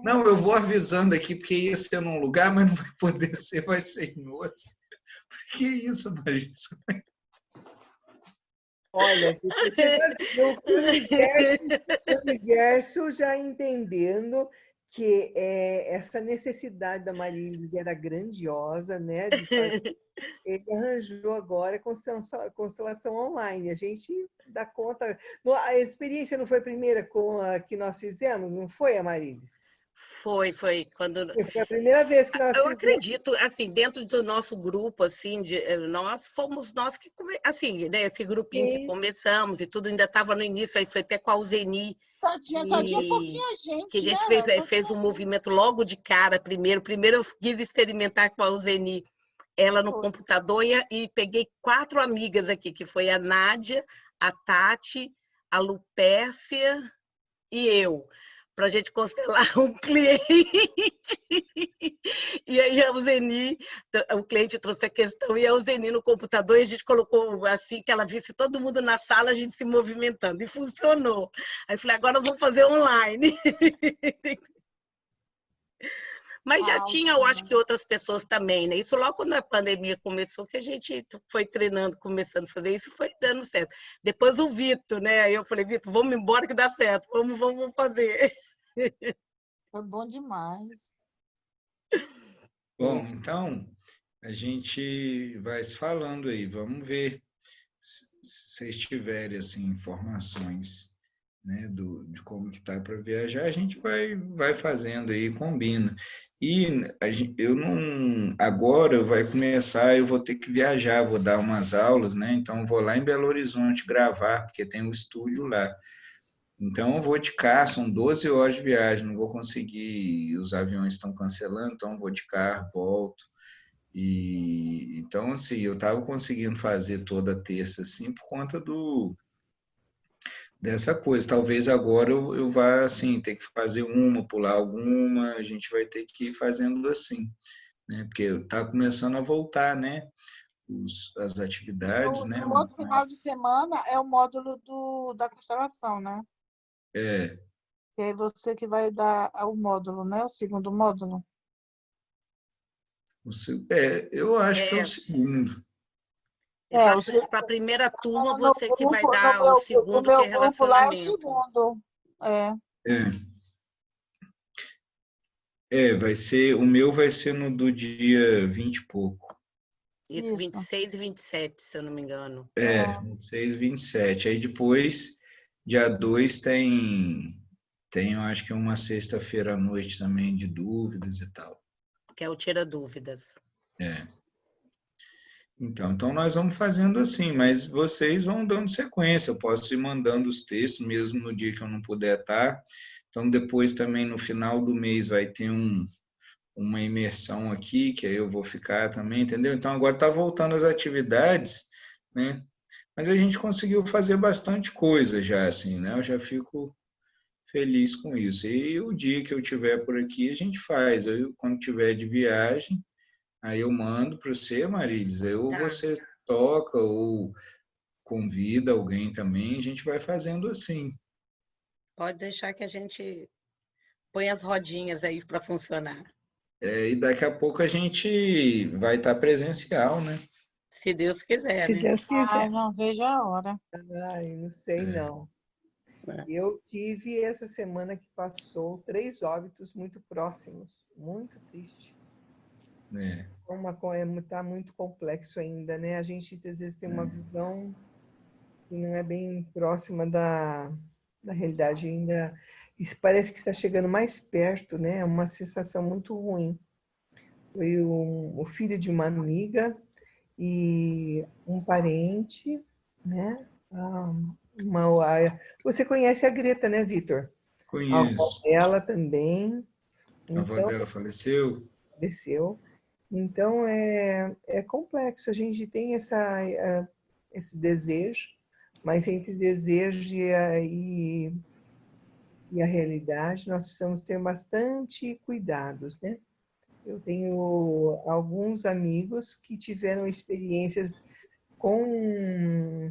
não, eu vou avisando aqui, porque ia ser num lugar, mas não vai poder ser, vai ser em outro. Que isso, Marisa? Olha, você viu o universo já entendendo que essa necessidade da Marilis era grandiosa, né? De fazer, ele arranjou agora a constelação online. A gente dá conta. A experiência não foi a primeira com a que nós fizemos, não foi, a Marilis? Foi. Foi a primeira vez que nós Eu fizemos. acredito, assim, dentro do nosso grupo, assim, nós fomos nós que, assim, né, esse grupinho que começamos e tudo, ainda estava no início, aí foi até com a Alzeni. Só tinha pouquinha gente, que a gente né? fez um movimento logo de cara, primeiro eu quis experimentar com a Alzeni, ela no computador, e peguei 4 amigas aqui, que foi a Nádia, a Tati, a Lupércia e eu, para a gente constelar um cliente. E aí a Zeni, o cliente trouxe a questão, e a Zeni no computador, e a gente colocou assim, que ela visse todo mundo na sala, a gente se movimentando, e funcionou. Aí eu falei, agora eu vou fazer online. Mas já tinha, eu acho que outras pessoas também, né? Isso logo quando a pandemia começou, que a gente foi treinando, começando a fazer isso, foi dando certo. Depois o Vitor, né? Aí eu falei, Vitor, vamos embora que dá certo, vamos fazer. Foi bom demais. Bom, então, a gente vai se falando aí, vamos ver se vocês tiverem assim, informações, né, de como que tá para viajar, a gente vai fazendo aí, combina. E eu não, agora vai começar, eu vou ter que viajar, vou dar umas aulas, né? Então vou lá em Belo Horizonte gravar, porque tem um estúdio lá. Então eu vou de carro, são 12 horas de viagem, não vou conseguir, os aviões estão cancelando, então eu vou de carro, volto. E então assim, eu estava conseguindo fazer toda terça assim por conta dessa coisa. Talvez agora eu vá assim, ter que fazer uma, pular alguma, a gente vai ter que ir fazendo assim, né? Porque está começando a voltar, né? As atividades, né? O outro final de semana é o módulo da constelação, né? É. E aí você que vai dar o módulo, né? O segundo módulo. Eu acho que é o segundo. Para a primeira turma, você que vai dar o segundo, que é relacionamento. O meu grupo lá é o segundo. Vai ser, o meu vai ser no do dia 20 e pouco. Isso, 26 e 27, se eu não me engano. 26 e 27. Aí depois, dia 2 tem, eu acho que uma sexta-feira à noite também de dúvidas e tal. Que é o Tira Dúvidas. Então nós vamos fazendo assim, mas vocês vão dando sequência. Eu posso ir mandando os textos, mesmo no dia que eu não puder estar. Então, depois também, no final do mês, vai ter uma imersão aqui, que aí eu vou ficar também, entendeu? Então, agora está voltando as atividades, né? Mas a gente conseguiu fazer bastante coisa já, assim, né? Eu já fico feliz com isso. E o dia que eu tiver por aqui, a gente faz. Eu, quando tiver de viagem, aí eu mando para você, Marilis, aí ou você toca ou convida alguém também, a gente vai fazendo assim. Pode deixar que a gente põe as rodinhas aí para funcionar. E daqui a pouco a gente vai estar presencial, né? Se Deus quiser, Se né? Deus quiser. Não vejo a hora. Não sei, não. Eu tive essa semana que passou 3 óbitos muito próximos. Muito triste. Está muito complexo ainda, né? A gente, às vezes, tem uma visão que não é bem próxima da realidade ainda. Isso parece que está chegando mais perto, né? É uma sensação muito ruim. Foi o filho de uma amiga e um parente, né? Você conhece a Greta, né, Vitor? A avó Conheço. dela também. A avó Então, dela faleceu? desceu. Então, é complexo. A gente tem esse desejo, mas entre desejo e a realidade, nós precisamos ter bastante cuidados, né? Eu tenho alguns amigos que tiveram experiências com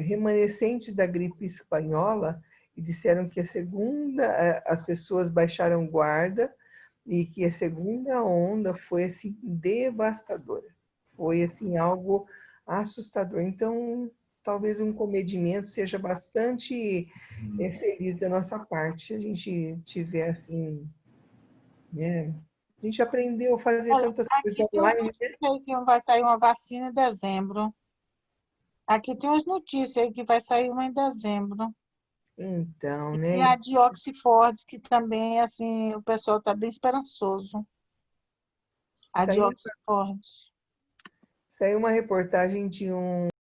remanescentes da gripe espanhola e disseram que as pessoas baixaram guarda e que a segunda onda foi assim devastadora. Foi assim algo assustador. Então, talvez um comedimento seja bastante feliz da nossa parte. A gente tiver assim, né? A gente aprendeu a fazer Olha, tantas coisas aqui tem uma online, né? notícia aí que vai sair uma vacina em dezembro. Aqui tem umas notícias aí que vai sair uma em dezembro. Então, E né? tem a de Oxford, que também, assim, o pessoal está bem esperançoso. A de Saiu, Oxford. saiu uma reportagem de um